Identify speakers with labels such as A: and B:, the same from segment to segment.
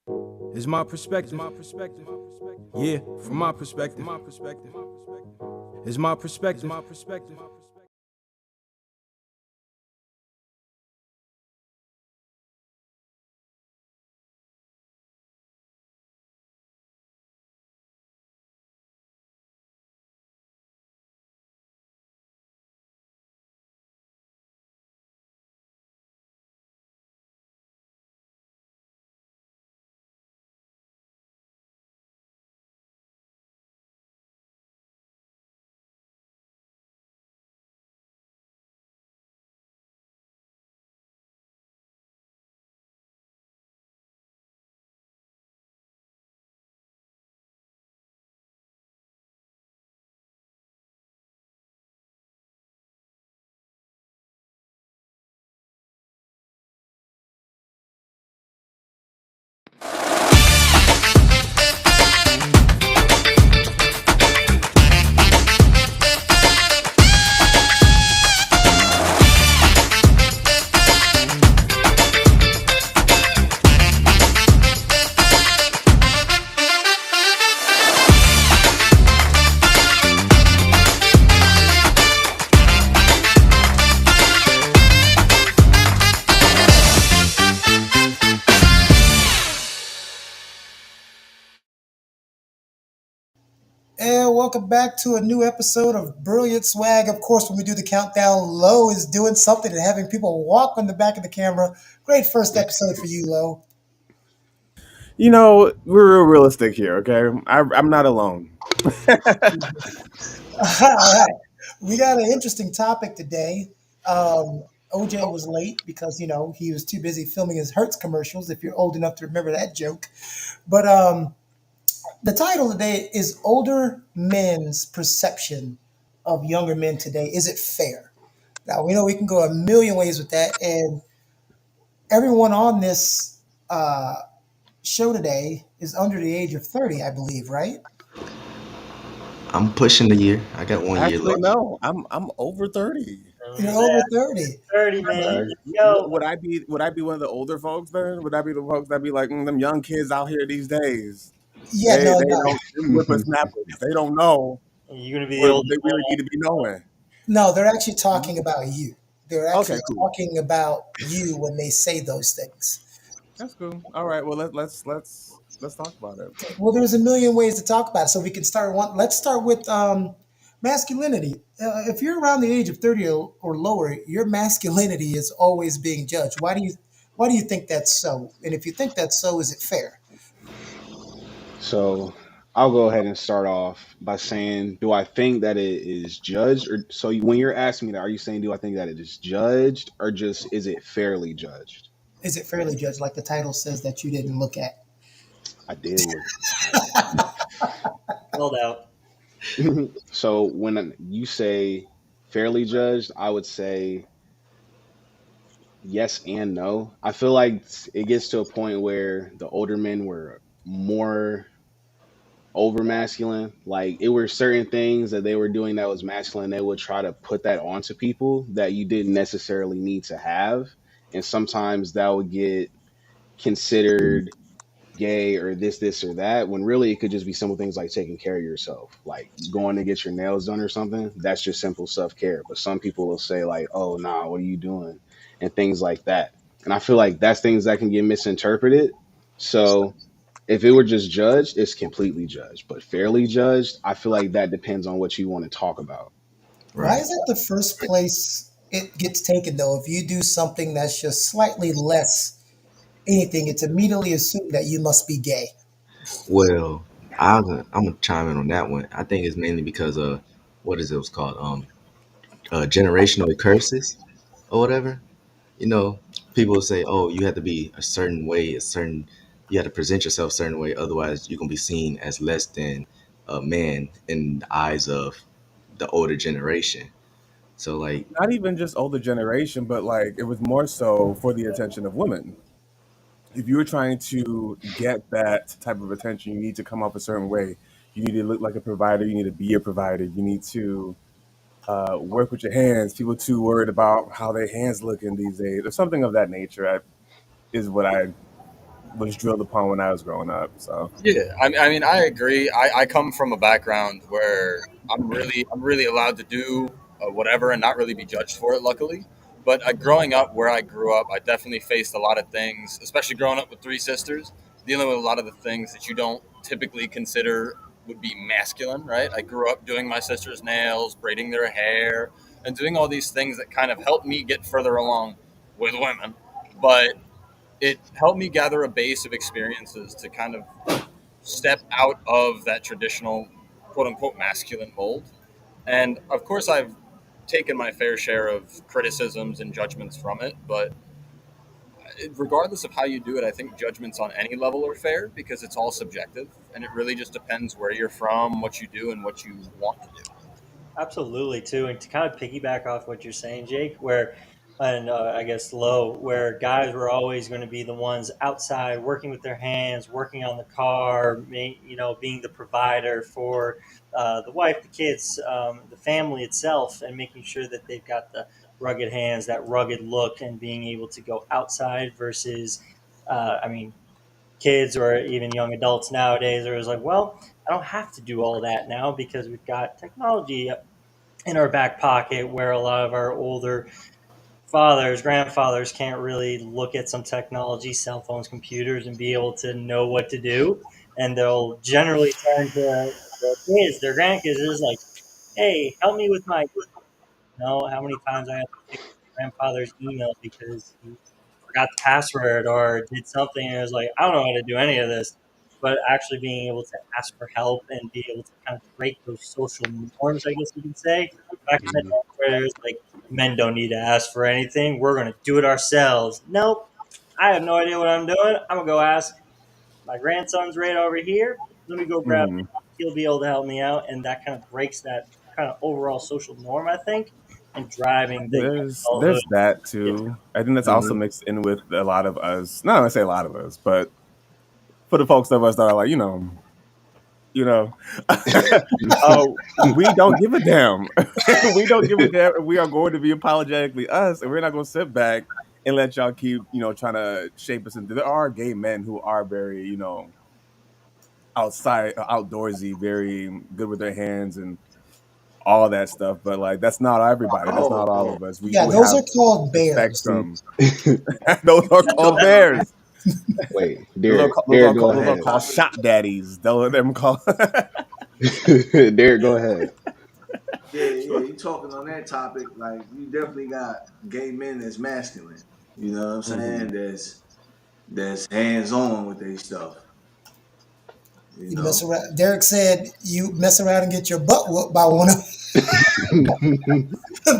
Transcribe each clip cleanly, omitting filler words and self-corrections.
A: Is my perspective. Yeah, from my perspective. Is my perspective.
B: And welcome back to a new episode of Brilliant Swag. Of course, when we do the countdown, Lo is doing something and having people walk on the back of the camera. Great first episode for you, Lo.
C: We're real realistic here, okay? I'm not alone.
B: All right. We got an interesting topic today. OJ was late because, he was too busy filming his Hertz commercials, if you're old enough to remember that joke. But the title today is Older Men's Perception of Younger Men Today. Is it fair? Now, we know we can go a million ways with that. And everyone on this uh, show today is under the age of 30, I believe, right?
D: I'm pushing the year. I got 1 year
C: Actually,
D: left.
C: no. I'm over 30.
B: You're
E: Man,
B: over 30.
E: 30, man.
C: Okay.
E: Yo,
C: Would I be one of the older folks then? Would I be the folks that be like them young kids out here these days?
B: Yeah,
C: They
B: no,
C: they
B: no.
C: don't them whippersnappers. They don't know
E: you're gonna be the
C: what
E: old
C: they really need to be knowing.
B: No, they're actually talking about you. They're
C: Okay,
B: actually
C: cool.
B: talking about you when they say those things.
C: That's cool. All right. Well, let's talk about it.
B: Well, there's a million ways to talk about it. So we can start one. Let's start with masculinity. If you're around the age of 30 or lower, your masculinity is always being judged. Why do you think that's so? And if you think that's so, is it fair?
F: So I'll go ahead and start off by saying, do I think that it is judged? Or so when you're asking me that, are you saying, do I think that it is judged or just is it fairly judged?
B: Is it fairly judged, like the title says that you didn't look at?
F: I did look.
E: held out.
F: So when you say fairly judged, I would say yes and no. I feel like it gets to a point where the older men were more over masculine. Like it were certain things that they were doing that was masculine. They would try to put that onto people that you didn't necessarily need to have. And sometimes that would get considered gay or this or that when really it could just be simple things like taking care of yourself, like going to get your nails done or something. That's just simple self-care. But some people will say like, oh nah, what are you doing, and things like that. And I feel like that's things that can get misinterpreted. So if it were just judged, it's completely judged. But fairly judged, I feel like that depends on what you want to talk about.
B: Why
D: Right.
B: is it the first place it gets taken though? If you do something that's just slightly less anything, it's immediately assumed that you must be gay.
D: Well, I'm gonna chime in on that one. I think it's mainly because of what is it was called generational curses or whatever. You know, people will say, "Oh, you have to be a certain way, you have to present yourself a certain way, otherwise you're gonna be seen as less than a man in the eyes of the older generation." So, like,
C: Not even just older generation, but like it was more so for the attention of women. If you were trying to get that type of attention, you need to come off a certain way. You need to look like a provider. You need to be a provider. You need to work with your hands. People too worried about how their hands look in these days, or something of that nature. Is what I was drilled upon when I was growing up. So
E: Yeah, I mean, I agree. I come from a background where I'm really allowed to do whatever and not really be judged for it. Luckily, but growing up where I grew up, I definitely faced a lot of things, especially growing up with three sisters, dealing with a lot of the things that you don't typically consider would be masculine. Right? I grew up doing my sister's nails, braiding their hair, and doing all these things that kind of helped me get further along with women, but it helped me gather a base of experiences to kind of step out of that traditional quote unquote masculine mold. And of course, I've taken my fair share of criticisms and judgments from it, but regardless of how you do it, I think judgments on any level are fair because it's all subjective and it really just depends where you're from, what you do, and what you want to do.
G: Absolutely, too, and to kind of piggyback off what you're saying, Jake, where and I guess Low, where guys were always going to be the ones outside working with their hands, working on the car, being the provider for the wife, the kids, the family itself, and making sure that they've got the rugged hands, that rugged look, and being able to go outside versus, I mean, kids or even young adults nowadays are like, well, I don't have to do all that now because we've got technology in our back pocket where a lot of our older fathers, grandfathers can't really look at some technology, cell phones, computers, and be able to know what to do. And they'll generally turn to their kids, their grandkids, is like, hey, help me with my know how many times I had to fix my grandfather's email because he forgot the password or did something and it was like, I don't know how to do any of this. But actually being able to ask for help and be able to kind of break those social norms, I guess you can say. Back in the day where there's like men don't need to ask for anything. We're gonna do it ourselves. Nope. I have no idea what I'm doing. I'm gonna go ask my grandson's right over here. Let me go grab
C: mhm.
G: him. He'll be able to help me out. And that kind of breaks that kind of overall social norm, I think, and driving the young adulthood.
C: There's that
G: Yeah.
C: too. I think that's also
D: Mhm.
C: mixed in with a lot of us. Not gonna say a lot of us, but for the folks of us that are like, you know, we don't give a damn. We don't give a damn. We are going to be apologetically us, and we're not going to sit back and let y'all keep, trying to shape us into. There are gay men who are very, outside, outdoorsy, very good with their hands and all that stuff. But like, that's not everybody. That's not all
H: Oh,
C: of us. We
B: Yeah,
C: do
B: those
C: have
B: are called
C: the
B: bears.
C: spectrum. Those are
H: you
C: called
H: talking on that?
C: bears.
F: Wait,
C: Those are
F: Derek.
C: called, those are
F: Derek, go
C: called,
H: On
C: those are
H: that
F: ahead.
C: called
H: topic,
C: shot daddies. Those are them called.
F: Derek, go ahead.
H: yeah, you talking on that topic, like you definitely got gay men that's masculine. You know what I'm saying?
C: Mhm.
H: That's hands on with their stuff. You
B: You mess
H: know.
B: around. Derek said you mess around and get your butt whooped by one of them.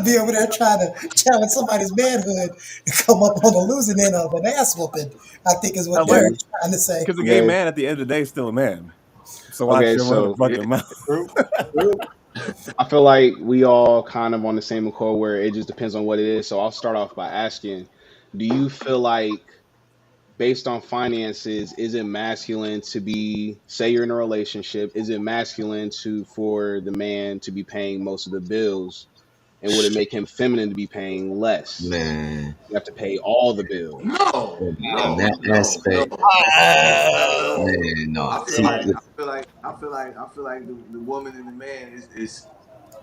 B: Be over there trying to challenge somebody's manhood and come up on the losing end of an ass whooping, I think is what
C: Hilarious.
B: Derek's trying to say.
C: Because a gay
F: Okay.
C: man at the end of the day is still a man. So watch
F: Okay,
C: your
F: so
C: motherfucking mouth.
G: True. True.
F: I feel like we all kind of on the same accord where it just depends on what it is. So I'll start off by asking, do you feel like based on finances, is it masculine to be, say you're in a relationship, is it masculine to for the man to be paying most of the bills? And would it make him feminine to be paying less?
D: Man,
F: You have to pay all the bills.
H: No,
D: in
H: no,
D: that
H: no, no,
D: aspect,
H: not at
G: Oh,
H: all.
D: man, no.
H: I feel
D: See,
G: yeah.
H: like I feel like the woman and the man is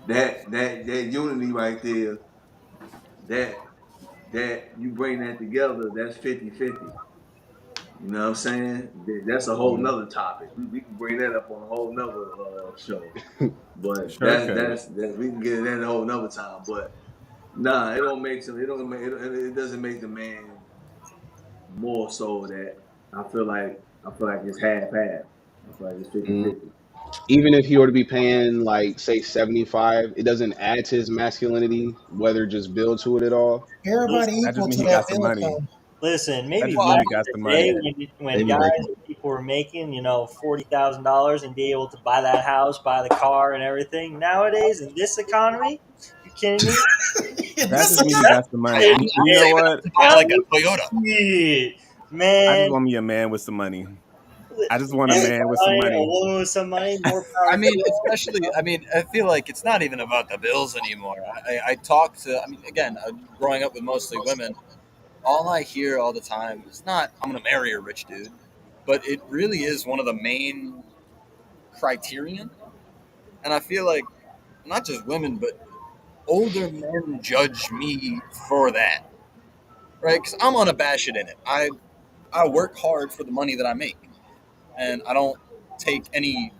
H: that unity right there. That that you bring that together. That's 50-50. You know what I'm saying? That's a whole
F: Mhm.
H: nother topic. We can bring that up on a whole nother show. But
C: Sure could.
H: that we can get it in a whole nother time. But nah, it don't make some. It don't make it doesn't make the man more so that I feel like it's half half. I feel like it's
F: Mm.
H: 50-50.
F: Even if he were to be paying like say 75, it doesn't add to his masculinity, whether just build to it at all.
B: Everybody
C: That just
B: equal
C: means
B: to
C: he
B: that
C: got some
B: bill
C: money.
B: code.
G: Listen,
C: That
G: maybe
C: just
G: back
C: means
G: in
C: he got
G: the
C: some
G: day
C: money.
G: when
D: they
G: guys
D: might.
G: and people were making, $40,000 and be able to buy that house, buy the car, and everything. Nowadays, in this economy, you kidding me?
B: In
C: That
B: this
C: just means he got
B: account,
C: some money.
G: Hey,
C: And you know
G: hey,
C: what?
E: Buy like a Toyota.
G: shit,
C: I just
G: man.
C: want me a man with some money. I just want a
G: Man with
C: man
G: some
C: with some
G: money, a
C: money.
G: woman with some money, more power
E: I
G: to
E: mean,
G: them.
E: especially, I mean, I feel like it's not even about the bills anymore. I talk to, I mean, again, growing up with mostly women, all I hear all the time is not, I'm going to marry a rich dude. but it really is one of the main criterion. And I feel like not just women, but older men judge me for that, right? Because I'm unabashed in it. I work hard for the money that I make, and I don't take any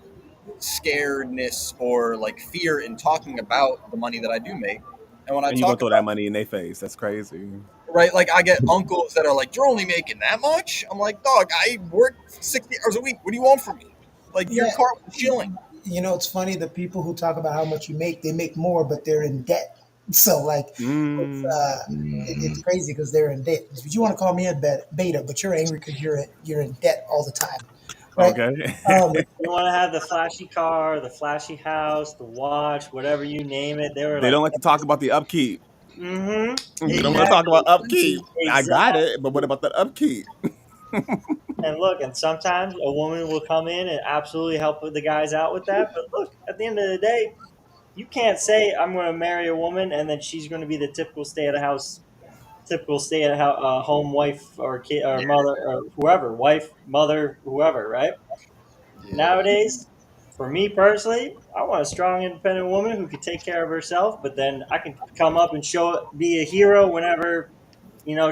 E: scaredness or like fear in talking about the money that I do make. And when I
C: And you gonna
E: talk
C: throw that
E: about,
C: money in their face? That's crazy.
E: right, like I get uncles that are like, "You're only making that much?" I'm like, "Dog, I work 60 hours a week. What do you want from me? Like your
B: Yeah,
E: car was shilling."
B: you know, it's funny. The people who talk about how much you make, they make more, but they're in debt. So like, it's
C: Mm,
B: it's
D: Hmm.
B: crazy because they're in debt. You want to call me a beta, but you're angry because you're in debt all the time, right?
C: okay.
B: Um,
G: You want to have the flashy car, the flashy house, the watch, whatever you name it. They were
C: They
G: like,
C: don't like to talk about the upkeep.
G: mm-hmm,
C: They don't want to talk
G: exactly,
C: about upkeep. I got
G: exactly.
C: it, but what about the upkeep?
G: And look, and sometimes a woman will come in and absolutely help the guys out with that. But look, at the end of the day, you can't say I'm going to marry a woman and then she's going to be the typical stay at home wife or kid or
E: Yeah,
G: mother or whoever, wife, mother, whoever, right?
E: yeah,
G: Nowadays, for me personally, I want a strong, independent woman who can take care of herself. But then I can come up and be a hero whenever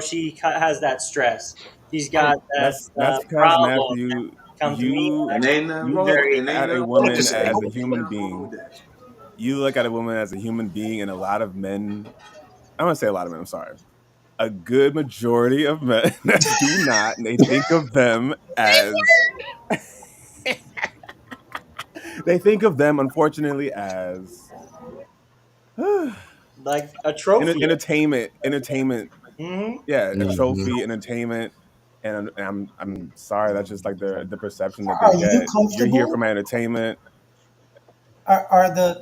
G: she has that stress. She's got that
C: That's because
G: problem.
C: Matthew,
G: Come to me.
H: And ain't nothing
C: you
H: wrong.
C: look
G: Very
H: And ain't
C: at a
H: nothing wrong
C: woman
H: with that.
C: as a
H: Ain't
C: human
H: nothing wrong
C: being.
H: with that.
C: You look at a woman as a human being, and a lot of men. I'm gonna say a lot of men. I'm sorry. A good majority of men do not. And they think of them as they think of them, unfortunately, as
G: like a trophy.
C: entertainment.
G: Hmm.
C: Yeah, a
D: Hmm.
C: trophy, entertainment. And I'm sorry. That's just like the perception that they
B: are you
C: get. You're here for
B: comfortable?
C: my entertainment.
B: Are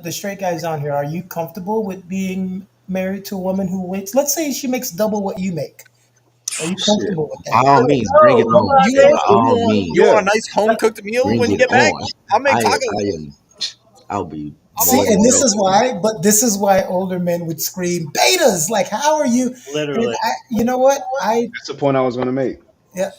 B: the straight guys on here? Are you comfortable with being married to a woman who makes? Let's say she makes double what you make. Are you
D: Shit.
B: comfortable with
D: By
B: that?
D: all means, bring
G: No,
D: it
G: hold
D: on.
G: on,
E: you
D: By
G: Jake.
E: want you
D: all
E: want you
D: means,
E: want
C: Yeah,
E: a nice home cooked meal
D: bring
E: when you
D: it
E: get back?
D: on.
E: I'll make
D: I
E: tacos.
D: am. I'll be
E: I'm
B: See,
D: more
E: all
D: than
B: and
E: for
B: this
E: it.
B: is
D: welcome.
B: why. But this is why older men would scream betas. Like, how are you? And
G: Literally.
B: you know what?
F: That's the point I was going to make.
B: Yeah,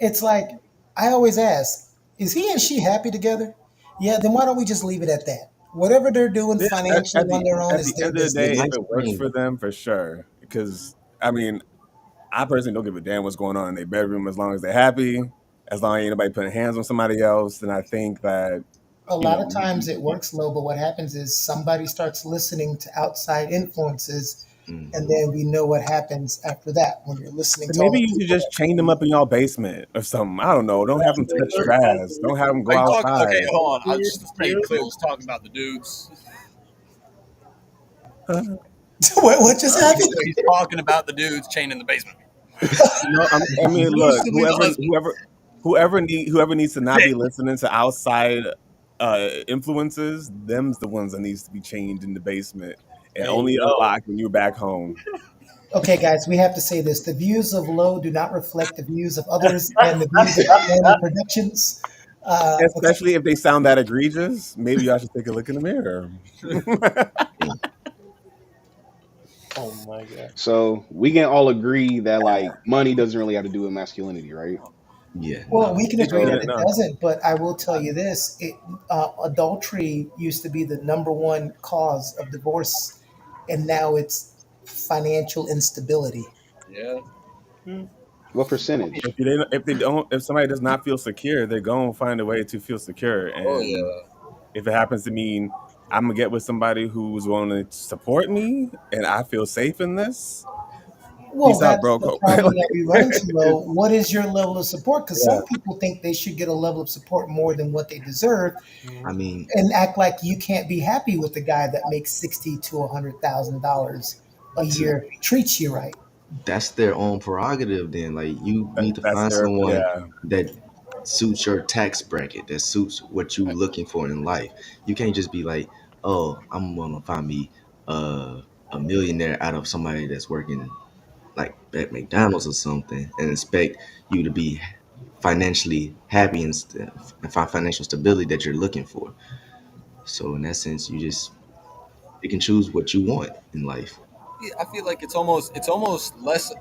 B: it's like I always ask: is he and she happy together? Yeah, then why don't we just leave it at that? Whatever they're doing
C: yeah.
B: financially on their own
C: At
B: is
C: the
B: their
C: end of the
D: The
C: day,
B: business.
C: if
D: nice
C: it works
D: thing,
C: for them, for sure. Because I mean, I personally don't give a damn what's going on in their bedroom as long as they're happy, as long as ain't nobody putting hands on somebody else. Then I think that
B: A
C: you
B: lot
C: know,
B: of times it works low, but what happens is somebody starts listening to outside influences, and
D: hmm,
B: then we know what happens after that when you're listening
C: then
B: to all
C: maybe
B: the
C: you should
B: people
C: just chain them up in y'all basement or something. I don't know. Don't have them touch grass. Don't have them go
E: Are you talking? Okay,
C: outside.
E: hold on. Just to make it clear, he's talking about the dudes.
B: what just happened?
E: He's talking about the dudes chained in the basement.
C: No, I mean, look,
E: Exclusively the husband.
C: whoever needs to not
E: Jake.
C: be listening to outside influences, them's the ones that needs to be chained in the basement and
G: There you
C: only
G: go.
C: unlocked when you're back home.
B: Okay, guys, we have to say this: the views of Low do not reflect the views of others and the views of Manly Productions. Okay,
C: Especially if they sound that egregious, maybe y'all should take a look in the mirror.
D: hmm,
G: Oh my god.
F: So we can all agree that like money doesn't really have to do with masculinity, right?
D: yeah,
B: well,
D: no.
B: we can
C: It,
B: agree
F: So
B: that
C: yeah,
B: it
C: no.
B: doesn't, but I will tell you this: adultery used to be the number one cause of divorce, and now it's financial instability.
E: Yeah.
G: Hmm.
F: what percentage?
C: If somebody does not feel secure, they're gonna find a way to feel secure.
E: Oh
C: And
E: yeah.
C: if it happens to mean I'm gonna get with somebody who's going to support me and I feel safe in this,
B: Well,
C: peace out,
B: that's
C: bro.
B: the problem that we run into,
C: It's-
B: though. What is your level of support? Because
C: yeah.
B: some people think they should get a level of support more than what they deserve,
D: I mean,
B: and act like you can't be happy with the guy that makes $60,000 to $100,000 a
D: to
B: year if he treats you right.
D: that's their own prerogative. Then, like, you need to
C: That's
D: find
C: their
D: someone
C: yeah.
D: that suits your tax bracket, that suits what you looking for in life. You can't just be like, oh, I'm gonna find me a millionaire out of somebody that's working like at McDonald's or something and expect you to be financially happy and find financial stability that you're looking for. So in that sense, you can choose what you want in life.
E: I feel like it's almost less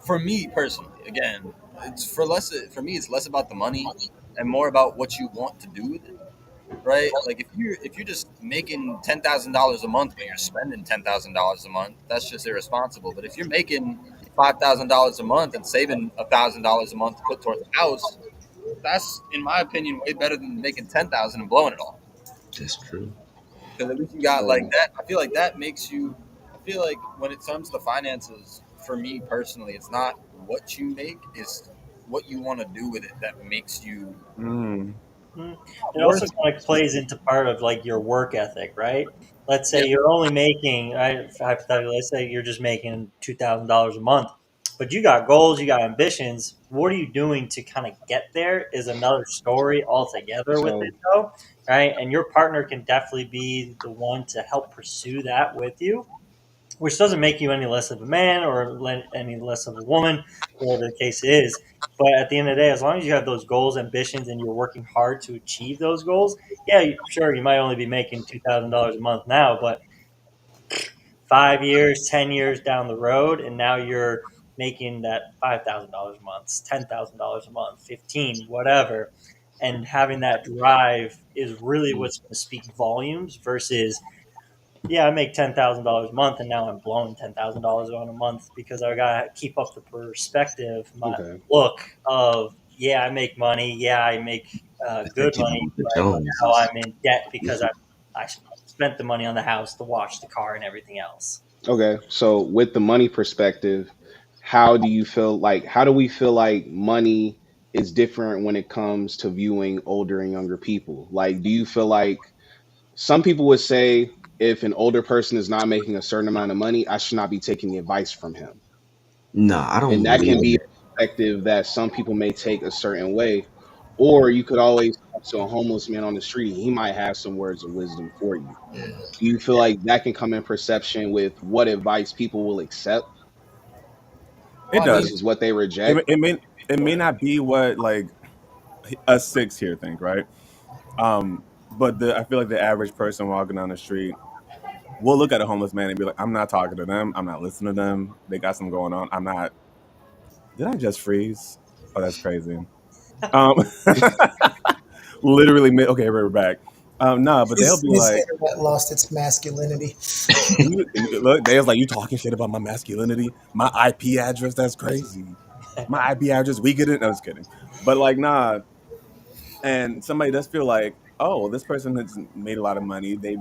E: for me personally. Again, it's for me. It's less about the money and more about what you want to do with it, right? Like if you're just making $10,000 a month, but you're spending $10,000 a month, that's just irresponsible. But if you're making $5,000 a month and saving $1,000 a month to put towards a house, that's in my opinion way better than making 10,000 and blowing it all.
D: That's true.
E: Because at least you got like
F: So
E: that. I feel like that makes you. I feel like when it comes to finances, for me personally, it's not what you make; it's what you want to do with it that makes you
C: Mm.
G: Mm.
E: not
G: It also
E: worth
G: kind of plays into part of like your work ethic, right? Let's
E: it.
G: say you're only making, hypothetically, let's say you're just making $2,000 a month, but you got goals, you got ambitions. What are you doing to kind of get there is another story altogether with it,
F: so
G: though, right? And your partner can definitely be the one to help pursue that with you, which doesn't make you any less of a man or any less of a woman, whatever the case is. But at the end of the day, as long as you have those goals, ambitions, and you're working hard to achieve those goals, yeah, sure, you might only be making $2,000 a month now, but 5 years, 10 years down the road, and now you're making that $5,000 a month, $10,000 a month, 15, whatever, and having that drive is really what's going to speak volumes versus yeah, I make $10,000 a month, and now I'm blowing $10,000 on a month because I gotta keep up the perspective, my
F: okay.
G: look of yeah, I make money, yeah, I make
D: It's like
G: good
D: keeping
G: money,
D: up with the
G: but now
D: Joneses.
G: I'm in debt because I spent the money on the house, the watch, the car, and everything else.
F: Okay. So with the money perspective, how do you feel like how do we feel like money is different when it comes to viewing older and younger people? Like, do you feel like some people would say if an older person is not making a certain amount of money, I should not be taking advice from him.
D: No, I don't
F: And that
D: believe
F: can be
D: in
F: a perspective that some people may take a certain way. Or you could always talk to a homeless man on the street. He might have some words of wisdom for you.
D: that.
F: Do you feel like that can come in perception with what advice people will accept
C: It
E: Well, I mean,
C: does.
F: versus what they
C: It,
F: reject?
C: it may it may not be what like us six here think, right? But I feel like the average person walking down the street will look at a homeless man and be like, "I'm not talking to them. I'm not listening to them. They got something going on. I'm not." Did I just freeze? Oh, that's crazy. Um, literally, okay, we're back. No, but they'll be
B: His
C: like,
B: internet lost its masculinity.
C: look, they was like, "You talking shit about my masculinity, my IP address? That's crazy. My IP address, we get it." No, I was kidding, but like, nah. And somebody does feel like, oh, this person has made a lot of money. They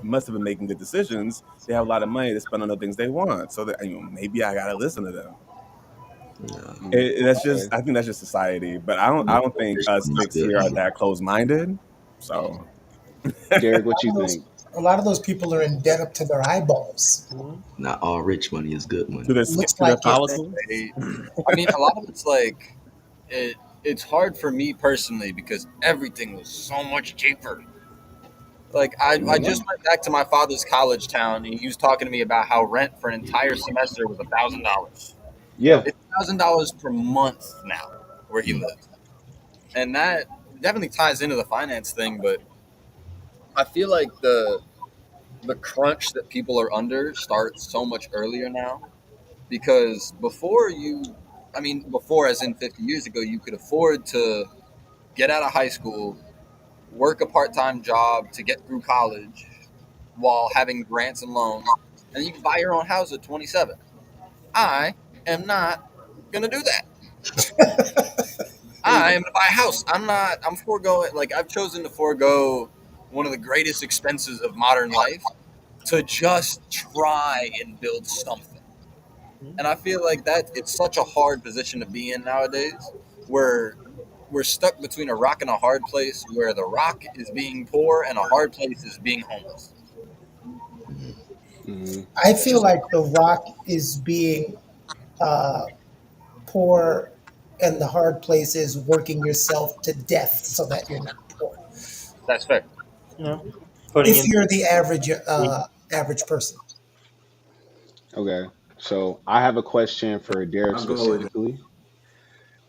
C: must have been making good decisions. They have a lot of money to spend on the things they want. So that maybe I gotta listen to them.
D: No,
C: That's just
F: Okay.
C: I think that's just society. But I don't think
D: rich
C: us
D: money is
C: six
D: good
C: here are
D: money.
C: that close minded. So
F: Derek, what you
B: Those,
F: think?
B: a lot of those people are in debt up to their eyeballs.
G: Mhm.
D: Not all rich money is good
C: to
D: money.
C: their
B: Looks
C: to their
B: like it.
C: follicles.
E: they, I mean, a lot of it's like it. It's hard for me personally because everything was so much cheaper. Like I
F: Hmm.
E: just went back to my father's college town, and he was talking to me about how rent for an entire semester was $1,000.
F: Yeah.
E: It's $1,000 per month now where he
D: Mm.
E: lives, and that definitely ties into the finance thing. But I feel like the crunch that people are under starts so much earlier now because I mean, before as in 50 years ago, you could afford to get out of high school, work a part time job to get through college while having grants and loans, and you can buy your own house at 27. I am not going to do that. I am going to buy a house. I'm foregoing, like, I've chosen to forego one of the greatest expenses of modern life to just try and build something. And I feel like that it's such a hard position to be in nowadays where we're stuck between a rock and a hard place where the rock is being poor and a hard place is being homeless.
F: Hmm.
B: I
E: It's
B: feel
E: just
B: like the rock is being uh, poor, and the hard place is working yourself to death so that you're not poor.
E: that's fair.
G: You know, putting
B: If
G: in
B: you're the average person.
F: Okay. So I have a question for Derek
H: I'll go with it.
F: specifically.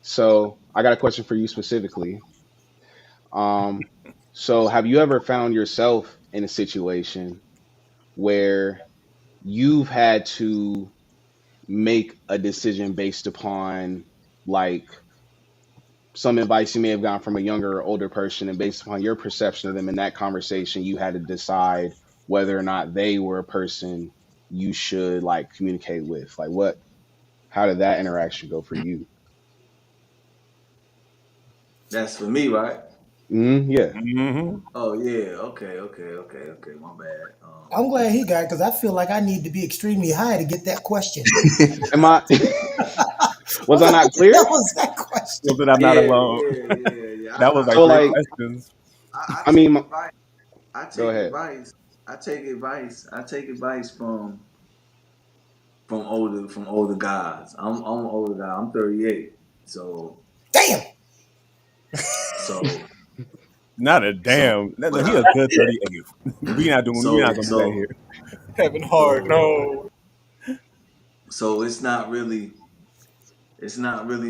F: So I got a question for you specifically. Um, so have you ever found yourself in a situation where you've had to make a decision based upon like some advice you may have gotten from a younger or older person, and based upon your perception of them in that conversation, you had to decide whether or not they were a person you should like communicate with. Like what? How did that interaction go for you?
H: That's for me, right?
F: Yeah.
C: Hmm.
H: Oh yeah. Okay. My bad.
B: I'm glad he got it because I feel like I need to be extremely high to get that question.
F: Am I?
B: I
F: Was
B: was
F: I
B: like,
F: not
B: what the
F: clear?
B: hell was that question?
C: Well, then I'm not
H: Yeah,
C: alone.
H: yeah, yeah, yeah.
C: That was like
F: So
C: three
F: like,
C: questions.
H: I
F: I
H: take
F: mean,
H: advice. I
F: go
H: take
F: ahead.
H: advice. I take advice. I take advice from older guys. I'm an older guy. I'm 38.
B: Damn.
H: So
C: Not a
H: so
C: damn. No, no,
H: but
C: he
H: I
C: a good 38th. We not doing. We not
H: so
C: gonna do that
H: so
C: here.
E: Kevin Hart,
H: so
E: no.
H: so it's not really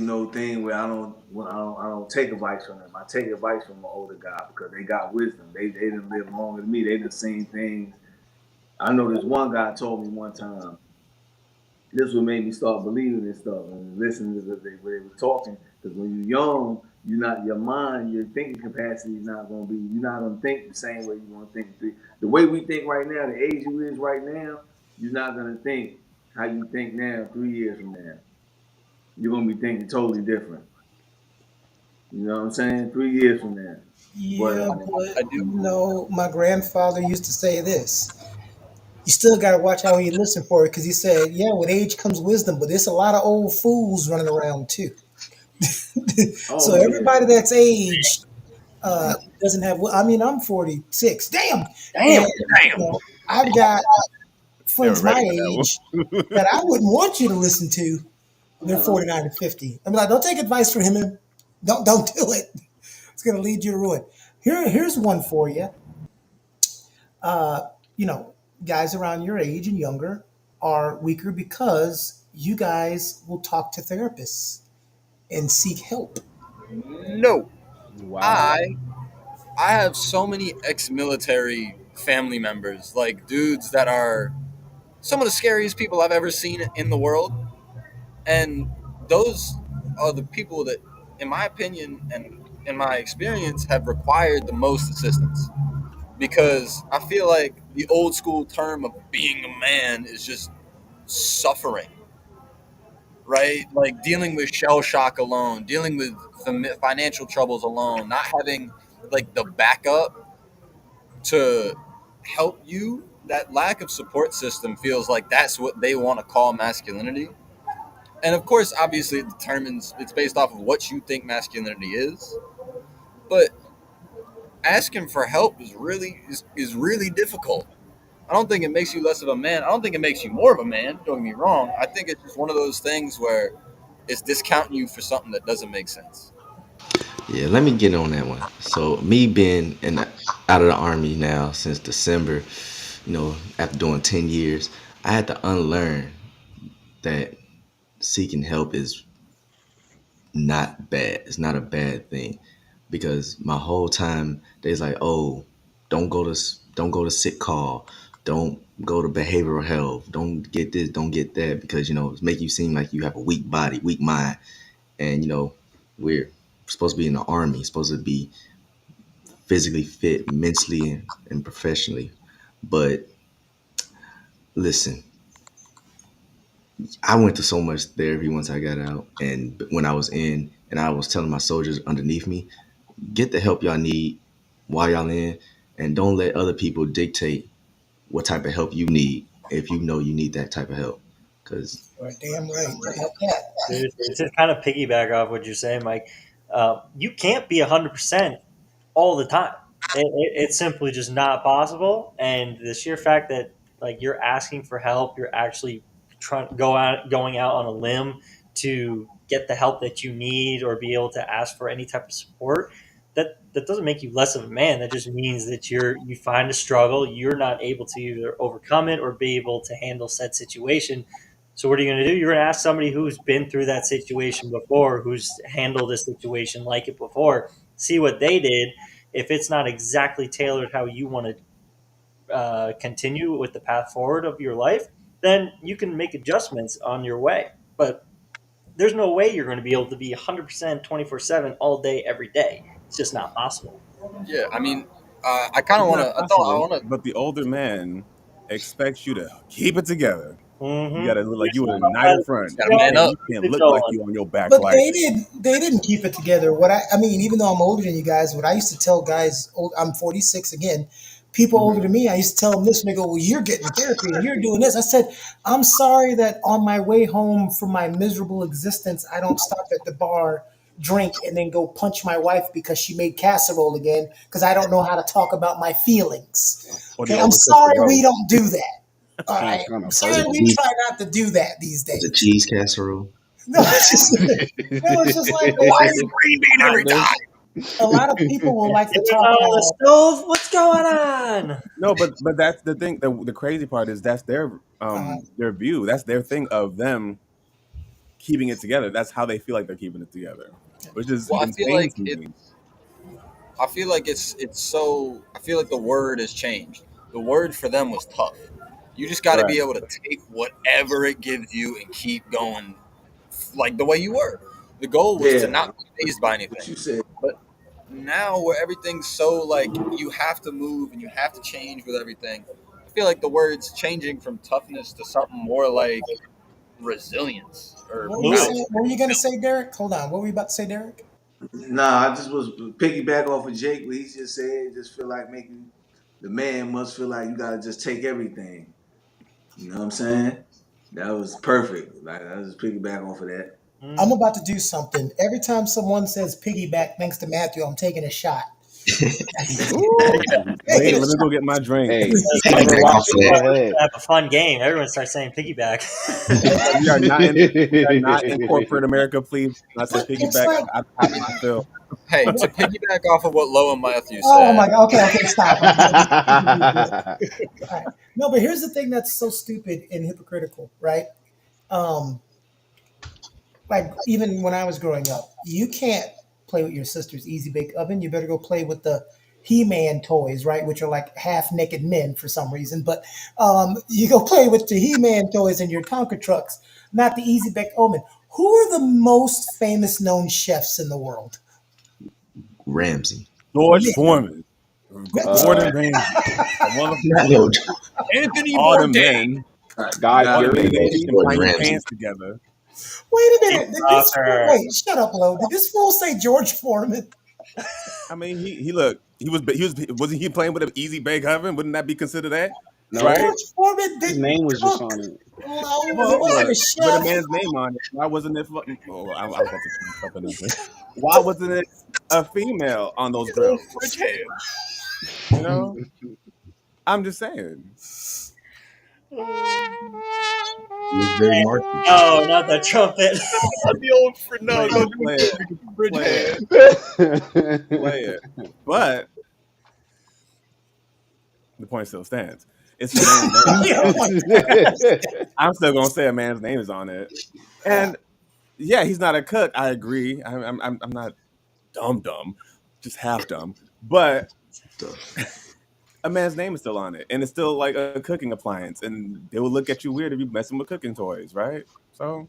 H: no thing where I don't take advice from them. I take advice from an older guy because they got wisdom. They didn't live longer than me. They done seen things. I know this one guy told me one time. This what made me start believing this stuff and listening to what they were talking. Because when you're young, you're not your mind, your thinking capacity is not gonna be. You're not gonna think the same way you want to think. The way we think right now, the age you is right now, you're not gonna think how you think now. 3 years from now, you're gonna be thinking totally different. You know what I'm saying? 3 years from now, but
B: Yeah, but
E: I do.
B: my grandfather used to say this. You still got to watch how you listen for it because he said, yeah, with age comes wisdom, but there's a lot of old fools running around too. So
H: oh yeah,
B: everybody that's aged doesn't have. I mean, I'm 46. Damn,
E: Damn.
B: and I've got
C: They were
B: friends my
C: ready for that
B: age
C: one.
B: that I wouldn't want you to listen to. They're
H: uh-huh.
B: 49 and 50. I mean, like, don't take advice from him. Don't do it. It's going to lead you to ruin. Here's one for you. You know, guys around your age and younger are weaker because you guys will talk to therapists and seek help.
E: No.
F: Wow.
E: I I have so many ex-military family members, like dudes that are some of the scariest people I've ever seen in the world, and those are the people that, in my opinion and in my experience, have required the most assistance. Because I feel like the old school term of being a man is just suffering, right? Like dealing with shell shock alone, dealing with financial troubles alone, not having like the backup to help you. That lack of support system feels like that's what they want to call masculinity. And of course, obviously, it's based off of what you think masculinity is. But asking for help is really difficult. I don't think it makes you less of a man. I don't think it makes you more of a man. Don't get me wrong. I think it's just one of those things where it's discounting you for something that doesn't make sense.
D: Yeah, let me get on that one. So me being out of the army now since December, after doing 10 years, I had to unlearn that seeking help is not bad. It's not a bad thing because my whole time they's like, oh, don't go to sick call, don't go to behavioral health, don't get this, don't get that because it's make you seem like you have a weak body, weak mind, and we're supposed to be in the army, supposed to be physically fit, mentally and professionally. But listen, I went to so much therapy once I got out, and when I was in, and I was telling my soldiers underneath me, get the help y'all need while y'all in, and don't let other people dictate what type of help you need if you know you need that type of help. Because
B: Right, damn right. Help that.
G: Seriously, to kind of piggyback off what you're saying, Mike, you can't be 100% all the time. It's simply just not possible. And the sheer fact that like you're asking for help, you're actually going out on a limb to get the help that you need or be able to ask for any type of support. That doesn't make you less of a man. That just means that you find a struggle, you're not able to either overcome it or be able to handle said situation. So what are you going to do? You're going to ask somebody who's been through that situation before, who's handled a situation like it before, see what they did. If it's not exactly tailored how you want to continue with the path forward of your life, then you can make adjustments on your way. But there's no way you're going to be able to be 100% 24/7 all day every day. It's just not possible.
E: Yeah, I mean, I kind of
C: It's
E: want
C: not
E: to. I
C: possible,
E: want to.
C: but the older man expects you to keep it together. You
G: Mm-hmm.
C: gotta look like
G: You're
C: you a
G: supposed to
C: united front,
E: Got to man
G: go,
C: and
E: up.
C: you
G: keep
C: can't
G: it
C: look like
G: going.
C: you on your back
B: But
C: like
B: they didn't keep it together. I mean, even though I'm older than you guys, what I used to tell guys, I'm 46 again, people older than me, I used to tell them this, and they go, "Well, you're getting therapy and you're doing this." I said, "I'm sorry that on my way home from my miserable existence, I don't stop at the bar, drink, and then go punch my wife because she made casserole again because I don't know how to talk about my feelings."
C: or the
B: Okay, I'm
C: overcooked the
B: sorry we
C: roast.
B: don't do that. All
F: Sounds
B: right,
F: kind
B: I'm
F: of
B: sorry
D: The
B: we
F: personal.
D: cheese,
B: try not to do that these
D: the
B: days.
D: cheese casserole.
B: No, it's just, no, it's just like
E: Why is it green bean every time?
B: a lot of people will like to
G: Get it
B: talk
G: on the
B: about.
G: stove. What's going on?
C: No, but that's the thing. The crazy part is that's their view. That's their thing of them keeping it together. That's how they feel like they're keeping it together, which is
E: Well,
C: insane to me.
E: I feel like it's so. I feel like the word has changed. The word for them was tough. You just got to
C: Right.
E: be able to take whatever it gives you and keep going, like the way you were. The goal was to
H: Yeah,
E: not be phased by
H: what
E: anything.
H: you said.
E: But now, where everything's so like you have to move and you have to change with everything, I feel like the word's changing from toughness to something more like resilience or
B: What were you
G: Move.
B: saying?
E: mountain.
B: What were you going to say, Derek? Hold on. What were you about to say, Derek?
H: Nah, I just was piggyback off of Jake what he just said. Just feel like making the man must feel like you gotta just take everything. You know what I'm saying? That was perfect. Like I just piggyback off of that.
B: I'm
G: Mm.
B: about to do something. Every time someone says piggyback, thanks to Matthew, I'm taking a shot.
C: Ooh,
B: Taking
C: wait,
B: a
C: let me go
B: shot.
C: get my drink.
F: Hey, you ever
D: Piggyback
F: watch?
D: off of that.
F: Go ahead.
G: Have a fun game. Everyone starts saying piggyback.
C: We are not in corporate America. Please not say
B: But it's
C: piggyback.
B: like,
C: I
E: I
C: have
E: mean,
C: my fill.
E: hey, to piggyback off of what Lowe and Matthew
B: oh
E: said,
B: my God. Okay, okay, stop. Okay, all right. No, but here's the thing that's so stupid and hypocritical, right? Um, like even when I was growing up, you can't play with your sister's easy bake oven. You better go play with the He-Man toys, right? Which are like half naked men for some reason. But you go play with the He-Man toys and your Tonka trucks, not the easy bake oven. Who are the most famous known chefs in the world?
D: Ramsey.
C: George
B: Yeah.
C: Foreman,
F: uh,
C: Gordon Ramsay,
D: Not no
E: Anthony
C: all the
E: Bourdain.
C: men,
F: Guy
H: Got
C: all the
H: it.
C: men
F: Fury.
C: that
D: no
C: be in
D: Gordon
C: tiny
D: Ramsay.
C: pants together.
B: Wait a
G: Deep
B: minute. Did this fool,
G: soccer.
B: wait, shut up, Lo. Did this fool say George Foreman?
C: I mean, he look, he was wasn't he playing with an easy bake oven? Wouldn't that be considered that?
F: No,
C: Right?
B: George Foreman
F: his
B: didn't
F: name was just
B: cook.
F: on it.
B: Lo, he
C: Well,
B: wasn't
C: look,
B: a
C: with a
B: chef.
C: man's name on it, why wasn't it? Oh, I was about to say something else. Why wasn't it a female on those
E: His own
C: grills?
E: fridge hand.
C: You know, I'm just saying.
D: He was very marky.
G: No, not that trumpet.
E: The old fridge.
C: Play
E: No,
C: it,
E: don't do
C: play
E: it.
C: it,
E: Fridge
C: play it,
E: hand.
C: play it. But the point still stands. It's a man's name.
B: Yeah, like,
C: I'm still gonna say a man's name is on it. And yeah, he's not a cook. I agree. I'm not dumb, just half dumb. But a man's name is still on it, and it's still like a cooking appliance, and they will look at you weird if you messing with cooking toys, right? So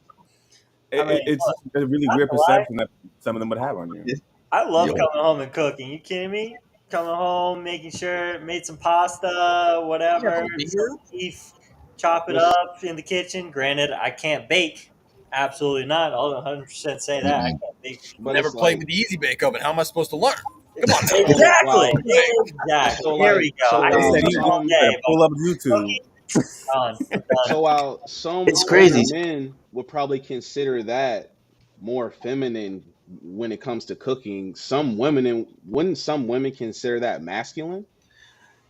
G: I mean,
C: it's
G: look,
C: just a really
G: not
C: weird
G: to lie,
C: perception that some of them would have on you.
G: I love
D: Yo,
G: coming home and cooking. You kidding me? Coming home, making sure made some pasta,
E: You have
G: whatever,
E: a
G: some
E: beer?
G: beef, chop it
F: What's
G: up in the kitchen. Granted, I can't bake. Absolutely not. I'll 100% say that I
D: mm-mm.
G: can't bake.
F: but
E: Never
F: it's
E: played
F: like
E: with the easy bake oven. How am I supposed to learn? Come on now.
F: so
G: Exactly.
F: while
G: Exactly.
F: so
G: Here we
F: like
G: go.
F: so
G: I
C: They
G: can
F: while
C: said
G: cook
C: you
G: all
F: some
C: better
G: day, but
C: pull up YouTube.
G: cooking, done. I'm done.
F: so while some
D: It's
F: older
D: crazy.
F: men would probably consider that more feminine when it comes to cooking, wouldn't some women consider that masculine?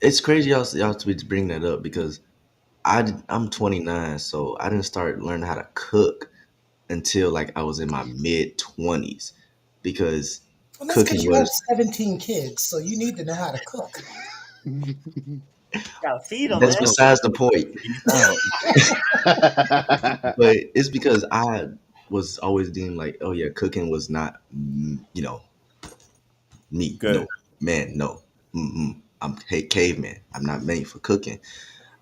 D: It's crazy y'all to bring that up because I'm 29, so I didn't start learning how to cook until like I was in my mid 20s because
B: well, that's because
D: cooking
B: you have
D: was
B: 17 kids, so you need to know how to cook.
G: Gotta feed them,
D: that's
G: man.
C: Oh,
D: besides the point.
C: peace out.
D: But it's because I was always deemed like, oh yeah, cooking was not, me.
C: Good.
D: No, man, no. I'm caveman. I'm not made for cooking.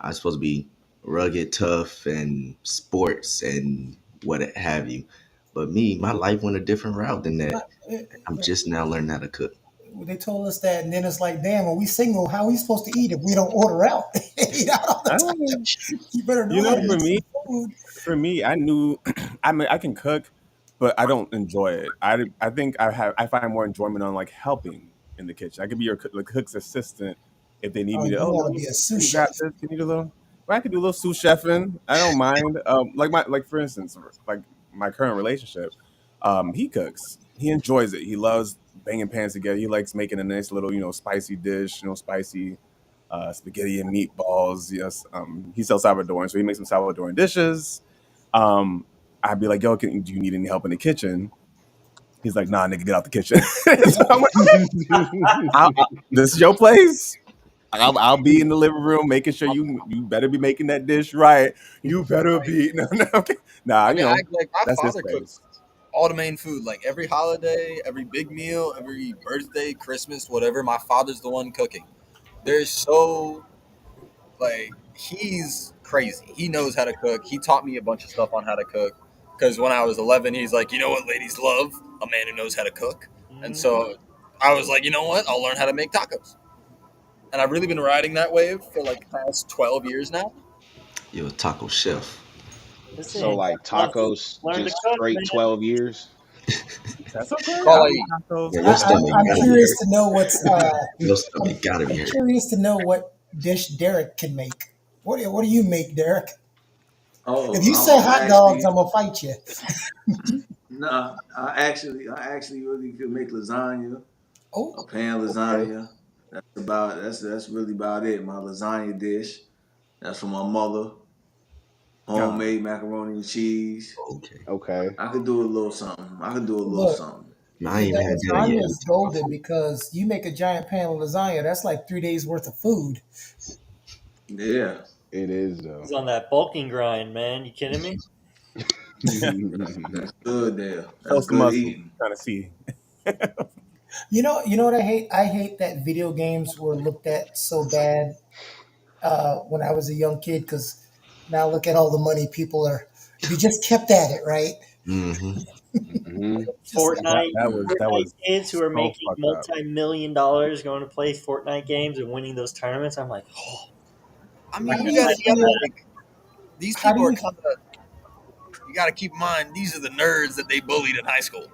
D: I'm supposed to be rugged, tough, and sports and what have you. But me, my life went a different route than that.
B: Uh,
D: I'm just now learning how to cook.
B: They told us that, and then it's like, damn, when we single, how are we supposed to eat if we don't order out? Eat out all the
C: I
B: time.
C: don't,
B: You better know
C: you
B: how
C: know,
B: to make some food.
C: for me, I knew I mean I can cook, but I don't enjoy it. I think I find more enjoyment on like helping in the kitchen. I could be your the cook's assistant if they need
B: Oh,
C: me to.
B: you
C: Oh,
B: want
C: let
B: to
C: me
B: be a
C: can
B: sous
C: you grab
B: chef?
C: this? Can you do a little? Well, I could do a little sous chefing. I don't mind. Like for instance, like my current relationship, he cooks. He enjoys it. He loves banging pans together. He likes making a nice little spicy dish. Spicy spaghetti and meatballs. Yes, he's El Salvadoran, so he makes some Salvadoran dishes. Um, I'd be like, "Yo, do you need any help in the kitchen?" He's like, "Nah, nigga, get out the kitchen." So I'm like, "Okay, this is your place. I'll be in the living room making sure you better be making that dish right. You better be no, okay. Nah,
E: I mean, like my
C: that's his
E: father
C: space.
E: cooks all the main food, like every holiday, every big meal, every birthday, Christmas, whatever. My father's the one cooking. There's so like he's crazy. He knows how to cook. He taught me a bunch of stuff on how to cook. Because when I was 11, he's like, you know what, ladies love a man who knows how to cook. And
G: Mm.
E: so I was like, you know what, I'll learn how to make tacos. And I've really been riding that wave for like the past 12 years now.
D: You're a taco chef.
G: This
F: So
G: ain't
F: like
G: nothing.
F: tacos,
G: Learn to
F: just
G: cook,
F: straight
G: man.
F: 12 years.
C: That's okay.
E: It's all
C: I'll
E: I
C: eat
E: eat.
C: tacos.
D: Yeah,
B: I,
D: your
C: I'll
B: I,
C: eat
D: stomach
B: I'm
D: gotta be
B: curious
D: hurt.
B: to know what's.
D: Your stomach gotta be
B: I'm
D: hurt.
B: curious to know what dish Derek can make. What do you make, Derek?
H: Oh,
B: If you say
H: I'm
B: hot dogs,
H: actually
B: I'm gonna fight you.
H: nah. I actually really could make lasagna,
B: Oh,
H: a pan
F: Okay.
H: lasagna. That's really about it. My lasagna dish. That's from my mother.
C: God.
H: Homemade macaroni and cheese.
D: Okay.
F: Okay.
H: I could do a little something. I could do a little
B: look,
H: something.
D: Man, I ain't
B: that
D: even had dinner yet.
B: lasagna
D: We
B: is
D: talking about
B: golden
D: food.
B: because you make a giant pan of lasagna. That's like 3 days worth of food.
H: Yeah,
F: It is though.
G: He's on that bulking grind, man. You kidding me?
H: that's good there.
C: Show
H: That's
C: some
H: good
C: muscle.
H: eating.
C: Trying to see.
B: You know what I hate? I hate that video games were looked at so bad when I was a young kid. Because now look at all the money people are. If you just kept at it, right?
D: Mm-hmm.
F: Hmm.
B: Just like
G: Fortnite,
C: That
G: Fortnite
C: was
G: kids who are
C: so
G: making
C: fucked up.
G: multi-million dollars going to play Fortnite games and winning those tournaments. I'm like, oh,
E: I
G: I
E: mean,
B: how do
G: can't
B: you
E: you gotta
B: feel?
G: imagine
E: like these
B: How do
E: people are
B: you?
E: kind of. You gotta keep in mind these are the nerds that they bullied in high school.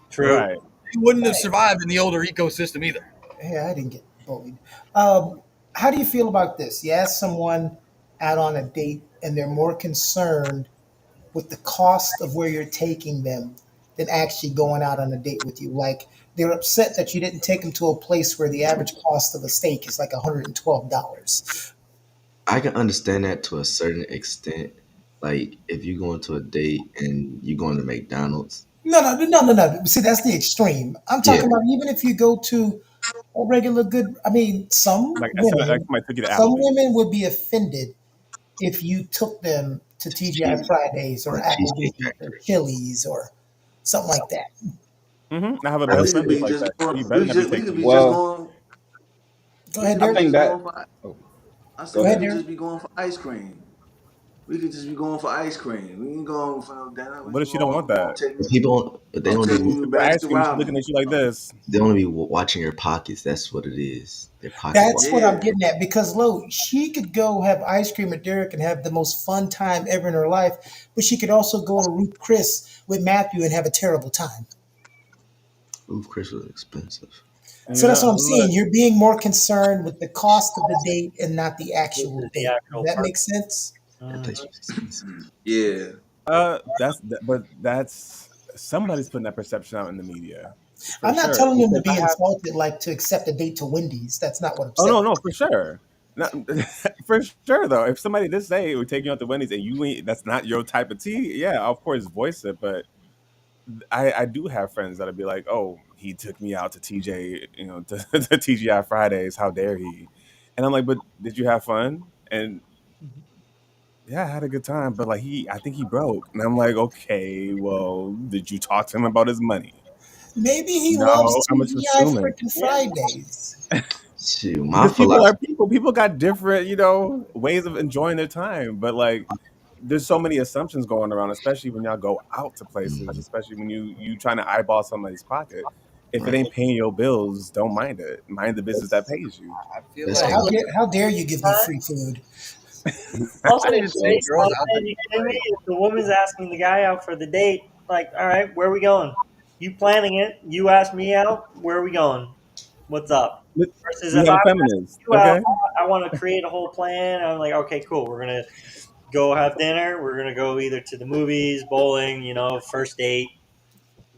G: that. True.
C: Right.
E: You wouldn't have
B: Hey,
E: survived in the older ecosystem either.
B: hey, I didn't get bullied. How do you feel about this? You ask someone out on a date, and they're more concerned with the cost of where you're taking them than actually going out on a date with you. Like they're upset that you didn't take them to a place where the average cost of a steak is like $112.
D: I can understand that to a certain extent. Like if you go into a date and you going to McDonald's,
B: No. See, that's the extreme. I'm
D: yeah,
B: talking about even if you go to a regular good. I mean,
C: Like I said, like somebody took you to
B: some
C: Applebee's.
B: women would be offended if you took them to TGI
D: cheese
B: Fridays or
D: or Cheesecake
B: Applebee's or
D: Factory.
B: Chili's or something like that.
C: I have a
H: Or
C: male
H: we
C: friend
H: could
C: that's
H: be
C: like
H: just
C: that.
H: going.
C: You better not be
H: We could
C: taking
H: be
C: me.
H: just
F: Well,
H: going.
B: Go
H: We
B: ahead,
H: could
F: I
H: be
B: Derek.
F: think
H: just
F: that.
H: going for.
F: Oh,
H: I
F: go
H: said
B: Go
H: we
B: ahead,
F: ahead.
H: could
B: Derek.
H: just be going for ice cream. We could just be going for ice cream. We ain't going for no dinner. We
C: What if
H: just
C: she don't want
H: gonna
C: that?
H: take
D: But
H: you.
D: people, but they
H: Gonna
D: don't
H: take
D: be
H: you to
C: Get ice
H: Baskin
C: cream. She looking
H: Robbins.
C: at you like this.
D: watching your pockets. That's what it is. Their pocket watch.
B: That's what I'm
H: Yeah.
B: getting at because Lo, she could go have ice cream at Derek and have the most fun time ever in her life, but she could also go to Ruth Chris with Matthew and have a terrible time.
D: Ooh, Chris was expensive.
B: So that's
C: Yeah,
B: what I'm saying.
C: look.
B: You're being more concerned with the cost of the date and not the actual
G: The
B: date. Does
G: actual
B: that
G: part.
B: make sense?
D: That
G: Mhm.
D: place was expensive.
H: Yeah.
C: But that's somebody's putting that perception out in the media for
B: I'm not
C: sure.
B: telling them to
C: Because
B: be insulted, like to accept a date to Wendy's. That's not what I'm
C: oh
B: saying.
C: no, for sure. Not, for sure though. If somebody did say we're taking you out to Wendy's and you ain't, that's not your type of tea. Yeah, of course, voice it. But I do have friends that'll be like, oh, he took me out to TJ, to TGI Fridays. How dare he? And I'm like, but did you have fun? And yeah, I had a good time. But like I think he broke. And I'm like, okay, well, did you talk to him about his money?
B: Maybe he loves
C: No, I'm just
B: TGI
C: assuming.
B: freaking Fridays.
D: Shoot, my
C: Because people are
D: philosophy.
C: people. People got different, ways of enjoying their time. But like, there's so many assumptions going around, especially when y'all go out to places,
D: Mhm.
C: especially when you trying to eyeball somebody's pocket. If it
D: Right.
C: ain't paying your bills, don't mind it. Mind the business that pays you.
E: I feel
D: That's
B: Well,
E: like
D: all.
B: how dare you give me free food?
G: Also,
E: I didn't say
G: Jake,
E: girls out
G: are
E: to
G: you
E: eat.
G: kidding me?
E: Like,
G: If the woman's asking the guy out for the date, like, all right, where are we going? You planning it? You ask me out. Where are we going? What's up? Versus
C: We
G: if
C: have
G: I'm
C: a
G: asking
C: feminist,
G: you out,
C: okay?
G: I want to create a whole plan. I'm like, okay, cool. We're gonna go have dinner. We're gonna go either to the movies, bowling, first date,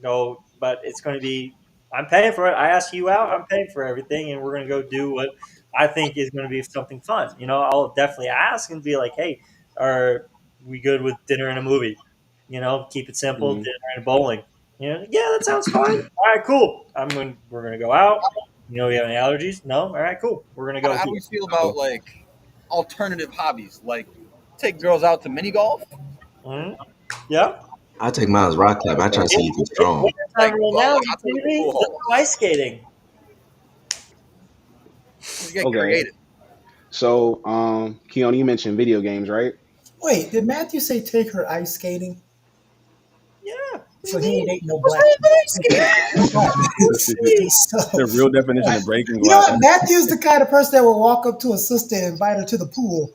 G: go, but it's going to be, I'm paying for it. I ask you out, I'm paying for everything, and we're going to go do what I think is going to be something fun. I'll definitely ask and be like, hey, are we good with dinner and a movie? Keep it simple,
F: Mhm.
G: dinner and bowling. Yeah, that sounds fine. All right, cool. We're going to go out. We have any allergies? No. All right, cool. We're going to go
E: how do
G: here.
E: we feel about like alternative hobbies? Like, take girls out to mini golf.
G: Mhm. Yeah.
D: I take mine as rock climb. I try to see if it's
G: It's
D: strong.
G: winter time
E: Like,
G: right
E: well,
G: now.
E: like
G: You
E: I'll take
G: kidding
E: them to
G: me?
E: pool
G: Let's go
E: halls.
G: ice skating.
E: Let's get
F: Okay.
E: creative.
F: So, Keon, you mentioned video games, right?
B: Wait, did Matthew say take her ice skating?
G: Yeah. What do you
B: So he
G: mean?
B: ain't dating no
G: What's
B: black
G: wrong
B: chick.
G: with ice skating?
B: Oh,
G: See?
B: so
C: The real definition of breaking
B: you know
C: glass.
B: what? Matthew's the kind of person that will walk up to a sister and invite her to the pool.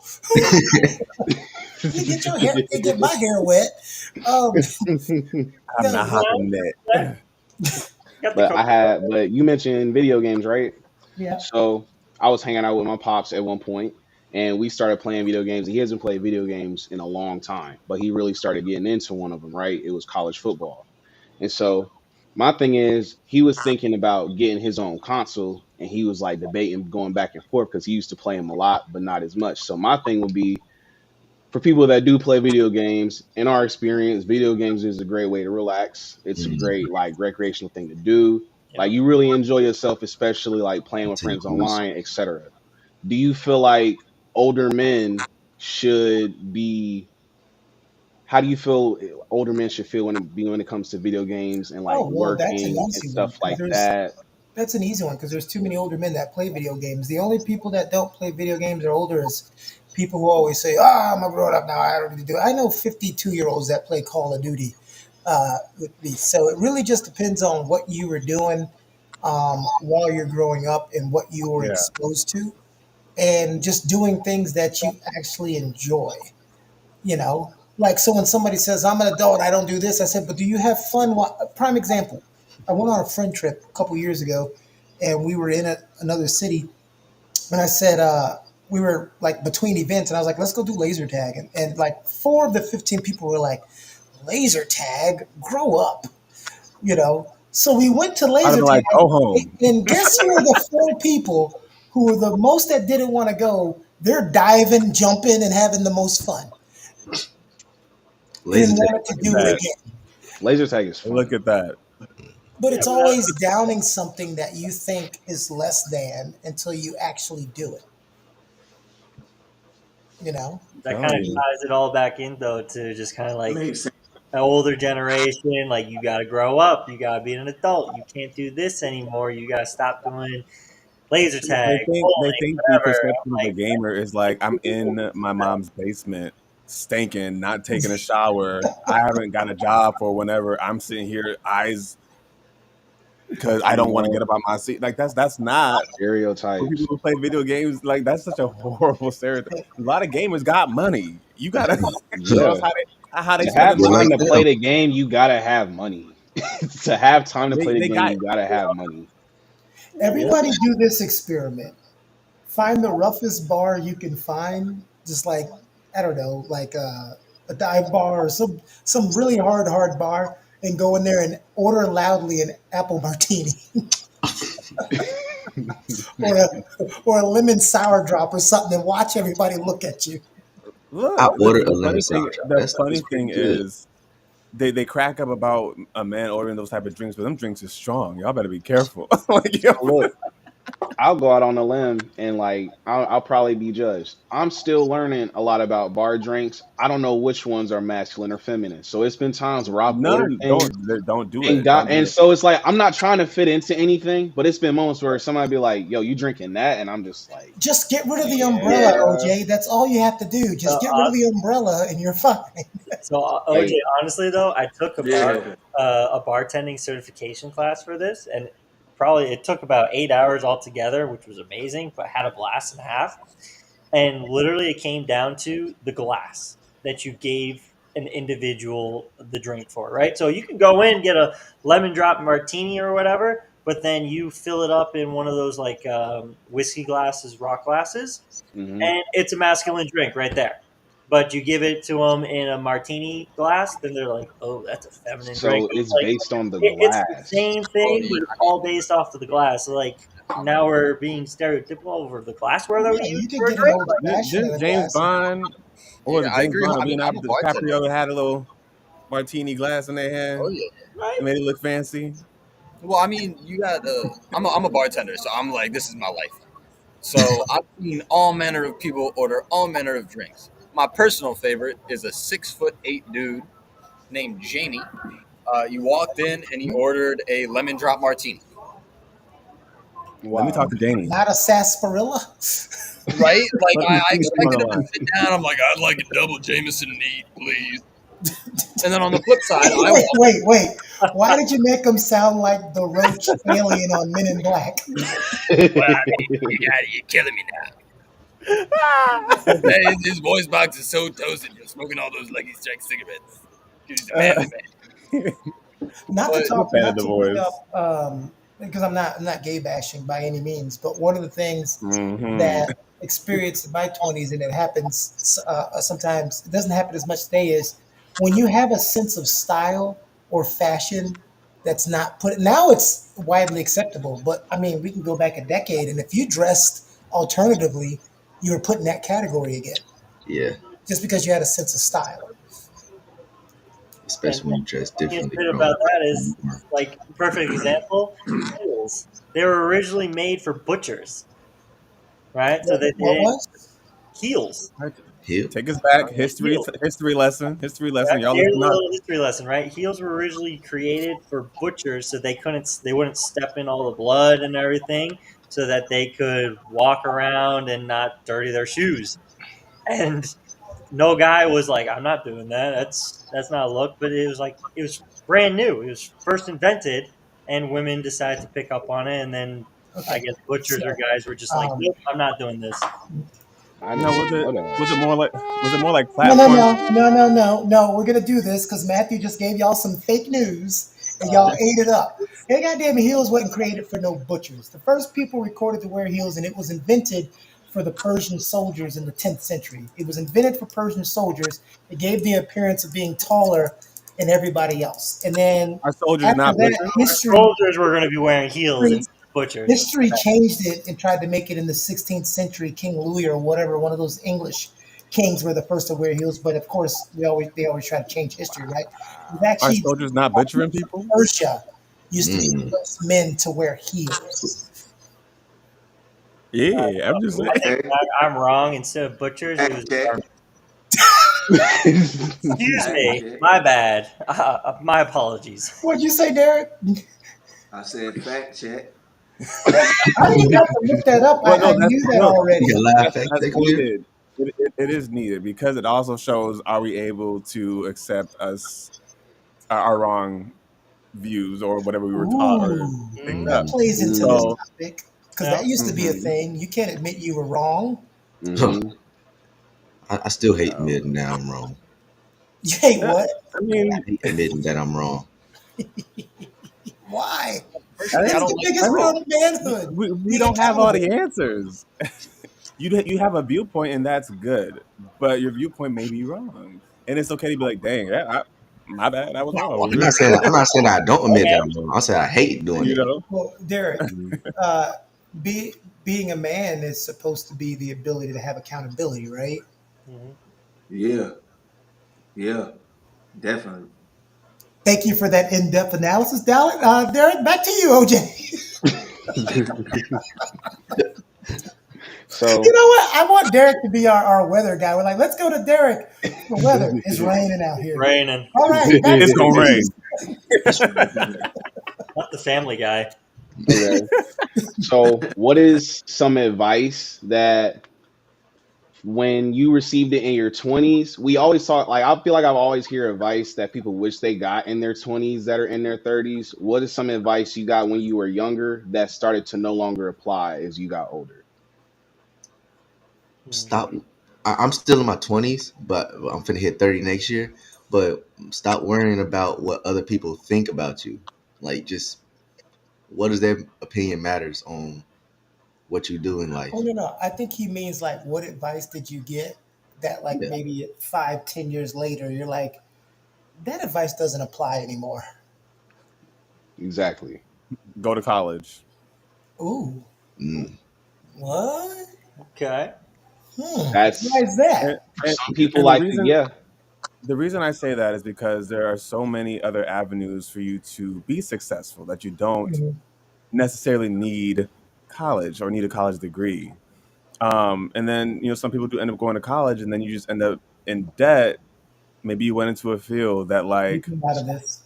B: You get your hair, you get my hair wet. Um,
C: I'm not
B: no,
C: hopping that.
G: Got the coat.
F: But you mentioned video games, right?
B: yeah.
F: So I was hanging out with my pops at one point, and we started playing video games. He hasn't played video games in a long time, but he really started getting into one of them. Right? It was college football, and so my thing is, he was thinking about getting his own console, and he was like debating going back and forth because he used to play them a lot, but not as much. So my thing would be for people that do play video games, in our experience, video games is a great way to relax. It's a
D: Mhm.
F: great like recreational thing to do. Like
G: Yep.
F: you really enjoy yourself, especially like playing with
D: Until you
F: friends
D: lose.
F: online, etc. Do you feel like older men should be? How do you feel older men should feel when it comes to video games and like
B: Oh well, that's an
F: working and
B: easy one
F: stuff
B: because
F: like
B: there's
F: that?
B: that's an easy one because there's too many older men that play video games. The only people that don't play video games are older is people who always say, "Ah, I'm a grown up now. I don't need to do it." I know 52-year-olds that play Call of Duty with me. So it really just depends on what you were doing while you're growing up and what you were
C: Yeah.
B: exposed to, and just doing things that you actually enjoy. Like so when somebody says I'm an adult, I don't do this, I said, but do you have fun prime example, I went on a friend trip a couple years ago and we were in another city, and I said we were like between events and I was like, let's go do laser tag, and like 4 of the 15 people were like, laser tag, grow up, so we went to
C: I'd have
B: laser
C: been like,
B: tag,
C: go home.
B: and guess who were the 4 people who were the most that didn't want to go? They're diving, jumping, and having the most fun
D: Laser
B: and
D: tag.
B: wanted to
C: Look at
B: do it
C: that.
B: again.
F: Laser tag is
C: Look
F: fun.
C: at that.
B: But
G: Yeah,
B: it's
G: but
B: always downing something that you think is less than until you actually do it, you know?
G: that kind
C: Telling
G: of
C: you.
G: ties it all back in, though, to just kind of like
H: Makes sense.
G: an older generation. Like, you got to grow up. You got to be an adult. You can't do this anymore. You got to stop doing laser tag,
C: They
G: bowling,
C: think the
G: whatever.
C: perception of a gamer is like I'm in my mom's basement, stinking, not taking a shower. I haven't got a job for whenever I'm sitting here, eyes because I
F: You
C: don't want to
F: know,
C: get up on my seat. Like that's not for people
F: stereotypes.
C: who play video games. Like that's such a horrible stereotype. A lot of gamers got money. You gotta show us
F: Yeah.
C: how they
F: To have
C: spending
D: You're
C: money.
D: like
F: time to play
D: them.
F: the game, you gotta have money. To have time to play the
C: They
F: game,
C: got
F: you gotta have money.
G: Yeah.
B: Everybody do this experiment. Find the roughest bar you can find, just like, I don't know, like a dive bar or some really hard bar, and go in there and order loudly an apple martini or a lemon sour drop or something and watch everybody look at you.
D: I
C: look.
D: ordered a lemon sour drop.
C: The
D: That stuff
C: funny
D: is pretty
C: thing
D: good.
C: is they crack up about a man ordering those type of drinks, but them drinks is strong. Y'all better be careful. Like, yo,
F: So look, I'll go out on a limb and like I'll probably be judged. I'm still learning a lot about bar drinks. I don't know which ones are masculine or feminine. So it's been times where I've ordered
C: None.
F: things
C: Don't do
F: and
C: it. Don't do
F: and
C: it.
F: so it's like I'm not trying to fit into anything, but it's been moments where somebody be like, "Yo, you drinking that?" And I'm just like,
B: Just get rid of the umbrella,
F: "Yeah."
B: OJ. That's all you have to do. Just get rid of the umbrella, and you're fine.
G: So OJ,
F: Hey,
G: honestly though, I took
H: Yeah.
G: a bartending certification class for this, and probably it took about 8 hours altogether, which was amazing. But I had a blast and a half, and literally it came down to the glass that you gave an individual the drink for, right? So you can go in get a lemon drop martini or whatever, but then you fill it up in one of those like whiskey glasses, rock glasses,
F: hmm
G: and it's a masculine drink right there. But you give it to them in a martini glass, then they're like, "Oh, that's a feminine drink."
F: so
G: But
F: it's
G: it's like
F: based on the
G: it's the
F: glass.
G: same
E: Oh
G: thing,
E: yeah.
G: but it's all based off of the glass. So like now we're being stereotypical over the glassware that we
B: Yeah,
G: use
B: you can
G: for a
B: get an
G: drink.
B: old
G: Like,
B: fashioned in
C: Didn't
B: a
C: James
B: glass.
C: Bond, or
E: Yeah,
C: was it
E: I
C: James
E: agree.
C: Bond or
E: I mean, I'm
C: Leonardo
E: a bartender.
C: DiCaprio had a little martini glass in their
E: Oh
C: hand
E: yeah.
G: right?
C: and made it look fancy?
E: Well, I mean, you got. I'm a bartender, so I'm like, this is my life. So I've seen all manner of people order all manner of drinks. My personal favorite is a 6'8" dude named Jamie. He walked in and he ordered a lemon drop martini.
C: Let me talk
F: Wow.
C: to Danny.
B: Not a sarsaparilla.
E: Right? Like I
C: Let him on
E: expected
C: the
E: him to
C: line.
E: sit down. I'm like, I'd like a double Jameson neat, please. And then on the flip side, I
B: Wait,
E: walk.
B: wait, wait. Why did you make him sound like the roach alien on Men in Black?
E: Well, I mean, you're killing me now. Man, his voice box is so toasted from smoking all those Lucky Strike cigarettes. He's a manly man.
B: Not to
E: But
C: I'm a
B: talk,
C: fan of
B: not
C: the
B: to bring
C: voice.
B: up, because I'm not gay bashing by any means, but one of the things
C: Hmm.
B: that experienced in my 20s, and it happens sometimes, it doesn't happen as much today, is when you have a sense of style or fashion that's not put, now it's widely acceptable, but I mean, we can go back a decade, and if you dressed alternatively, you were put in that category again,
D: Yeah,
B: just because you had a sense of style.
G: And
D: especially when you dress
G: the funniest
D: differently
G: bit
D: from
G: about that
D: from
G: is
D: more.
G: like perfect example, heels. They were originally made for butchers, right? So they
B: What
G: did
B: was?
G: heels.
D: Hill.
C: Take us back.
G: Heels.
C: History lesson. History lesson.
G: Right?
C: Y'all
G: Here's
C: listen
G: a
C: up.
G: little history lesson, right? Heels were originally created for butchers, so they wouldn't step in all the blood and everything, so that they could walk around and not dirty their shoes. And no guy was like, "I'm not doing that. That's not a look." But it was like it was brand new. It was first invented, and women decided to pick up on it. And then I
B: Okay.
G: guess butchers or
B: So,
G: guys were just like,
B: um,
G: "Nope, I'm not doing this."
F: I
C: No,
F: didn't even know
C: was
F: that.
C: it more like
B: no, no,
C: platform?
B: no, no, no, no, no. We're gonna do this because Matthew just gave y'all some fake news and y'all ate it up. Hey, goddamn, heels wasn't created for no butchers. The first people recorded to wear heels, and it was invented for the Persian soldiers in the 10th century. It was invented for Persian soldiers. It gave the appearance of being taller than everybody else. And then
C: Our soldiers
B: after
C: not
B: that,
C: butchers.
G: Soldiers were going to be wearing heels
B: history
G: instead of butchers.
B: history changed it and tried to make it in the 16th century. King Louis or whatever, one of those English kings were the first to wear heels. But of course, they always try to change history, right? It was
C: Our
B: actually
C: soldiers not butchering people.
B: Persia used to be the
D: Mm.
B: first men to wear heels.
C: Yeah, I'm just saying.
G: I think
H: Okay.
G: I'm wrong. Instead of butchers, it was
H: Fact check.
G: garment. Excuse
H: Fact
G: me,
H: check.
G: my bad. My apologies.
B: What'd you say, Derek?
H: I said fact check.
B: I didn't have to look that up. I,
C: Well, no,
B: I
C: that's
B: knew that
C: no,
D: You
B: already.
D: got live fact
C: that's
D: check over here?
C: needed. It is needed because it also shows are we able to accept us our wrong views or whatever we were taught or picked
G: Mm,
B: That
C: up.
B: plays into this
F: Mm,
C: So,
B: topic because
G: yeah.
B: that used to be a
C: mhm.
B: thing. You can't admit you were wrong.
D: Huh.
F: hmm
D: I still hate
C: So,
D: admitting that I'm wrong.
B: You hate
C: yeah,
B: what?
C: I mean,
D: I hate admitting that I'm wrong.
B: Why?
E: personally, I
B: It's
E: don't
B: the
E: like.
C: I
B: biggest
C: mean,
B: part of manhood,
C: we
B: being
C: don't have all
B: accountable.
C: the answers. You have a viewpoint and that's good, but your viewpoint may be wrong, and it's okay to be like, "Dang, my bad, I was
D: I'm
C: wrong."
D: not saying I don't admit that I'm wrong. I said I hate doing
C: You
D: it.
C: know,
B: Well, Derek, uh, being a man is supposed to be the ability to have accountability, right?
G: Mhm.
H: Yeah. Yeah. Definitely.
B: Thank you for that in-depth analysis, Derek. Derek, back to you, OJ. You
F: So
B: know what? I want Derek to be our weather guy. We're like, let's go to Derek for weather. It's raining out here.
G: Raining.
B: All right, back
C: It's
B: to the
C: gonna
B: news.
C: rain.
G: Not the Family Guy.
F: okay. So what is some advice that when you received it in your 20s, we always talk like I feel like I've always hear advice that people wish they got in their 20s that are in their 30s. What is some advice you got when you were younger that started to no longer apply as you got older?
G: Hmm.
D: Stop. I'm still in my 20s, but I'm finna hit 30 next year. But stop worrying about what other people think about you. Like, just what does their opinion matters on what you do in
B: Oh
D: life.
B: no, no. I think he means like, what advice did you get that like
D: Yeah.
B: maybe 5, 10 years later, you're like, that advice doesn't apply anymore.
F: Exactly.
C: Go to college.
B: Ooh,
D: Mm.
B: what?
G: Okay.
B: Why
F: That's
B: is that?
C: And,
F: for
C: and,
F: some people
C: and the
F: like to,
C: reason
F: yeah,
C: I say that is because there are so many other avenues for you to be successful that you don't
B: Mhm.
C: necessarily need college or need a college degree. And then some people do end up going to college, and then you just end up in debt. Maybe you went into a field that
B: You
C: like
B: come out of this.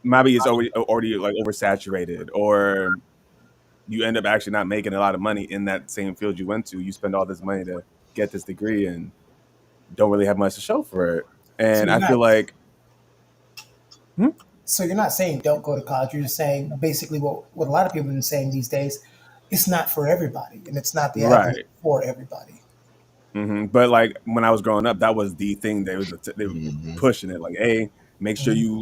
C: maybe it's already like oversaturated, or you end up actually not making a lot of money in that same field you went to. You spend all this money to get this degree and don't really have much to show for it.
B: So
C: And
B: you're
C: I
B: not
C: feel like, hmm,
B: so you're not saying don't go to college. You're just saying basically what a lot of people have been saying these days, it's not for everybody and it's not the avenue
C: right.
B: for everybody.
C: But like when I was growing up, that was the thing. They were
D: Hmm.
C: pushing it. Like, hey, make sure
B: Mhm.
C: you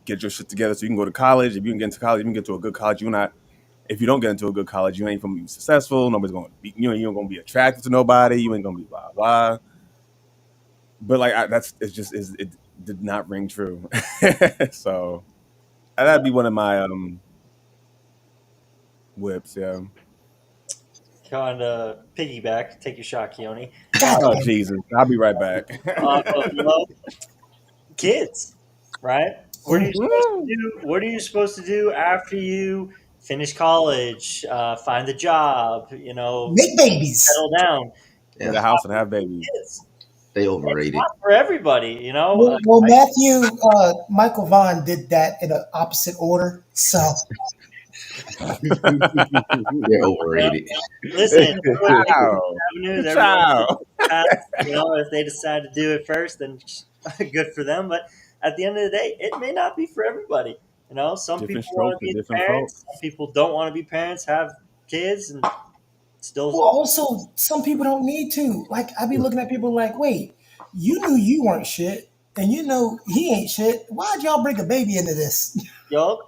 C: get your shit together so you can go to college. If you can get into college, you can get to a good college. You're not. If you don't get into a good college, you ain't gonna be successful. Nobody's gonna be. You ain't gonna be attracted to nobody. You ain't gonna be blah blah. But like it's just it did not ring true. So that'd be one of my whips. Yeah.
G: Kind of piggyback. Take your shot, Keone.
B: God
C: Oh
B: damn.
C: Jesus! I'll be right back.
G: Kids, right? What are you
B: Ooh,
G: supposed to do? What are you supposed to do after you finish college, find the job,
B: make babies.
G: settle down?
C: Get
D: Yeah,
C: a house and have babies.
G: Kids.
D: they
G: It's
D: overrated.
G: not for everybody,
B: Well, Matthew, Michael Vaughn did that in an opposite order. So
D: They're
G: Yeah,
D: overrated.
G: listen, everyone takes
C: Ciao.
G: avenues. Everyone takes
C: Ciao.
G: paths. If they decide to do it first, then good for them. But at the end of the day, it may not be for everybody. Some
C: Different
G: people want
C: strokes
G: to
C: for
G: be
C: different
G: parents.
C: folks.
G: Some people don't want to be parents. Have kids and
B: well,
G: still.
B: also some people don't need to. Like I be looking at people like, wait, you knew you weren't shit, and you know he ain't shit. Why'd y'all bring a baby into this?
G: Yup.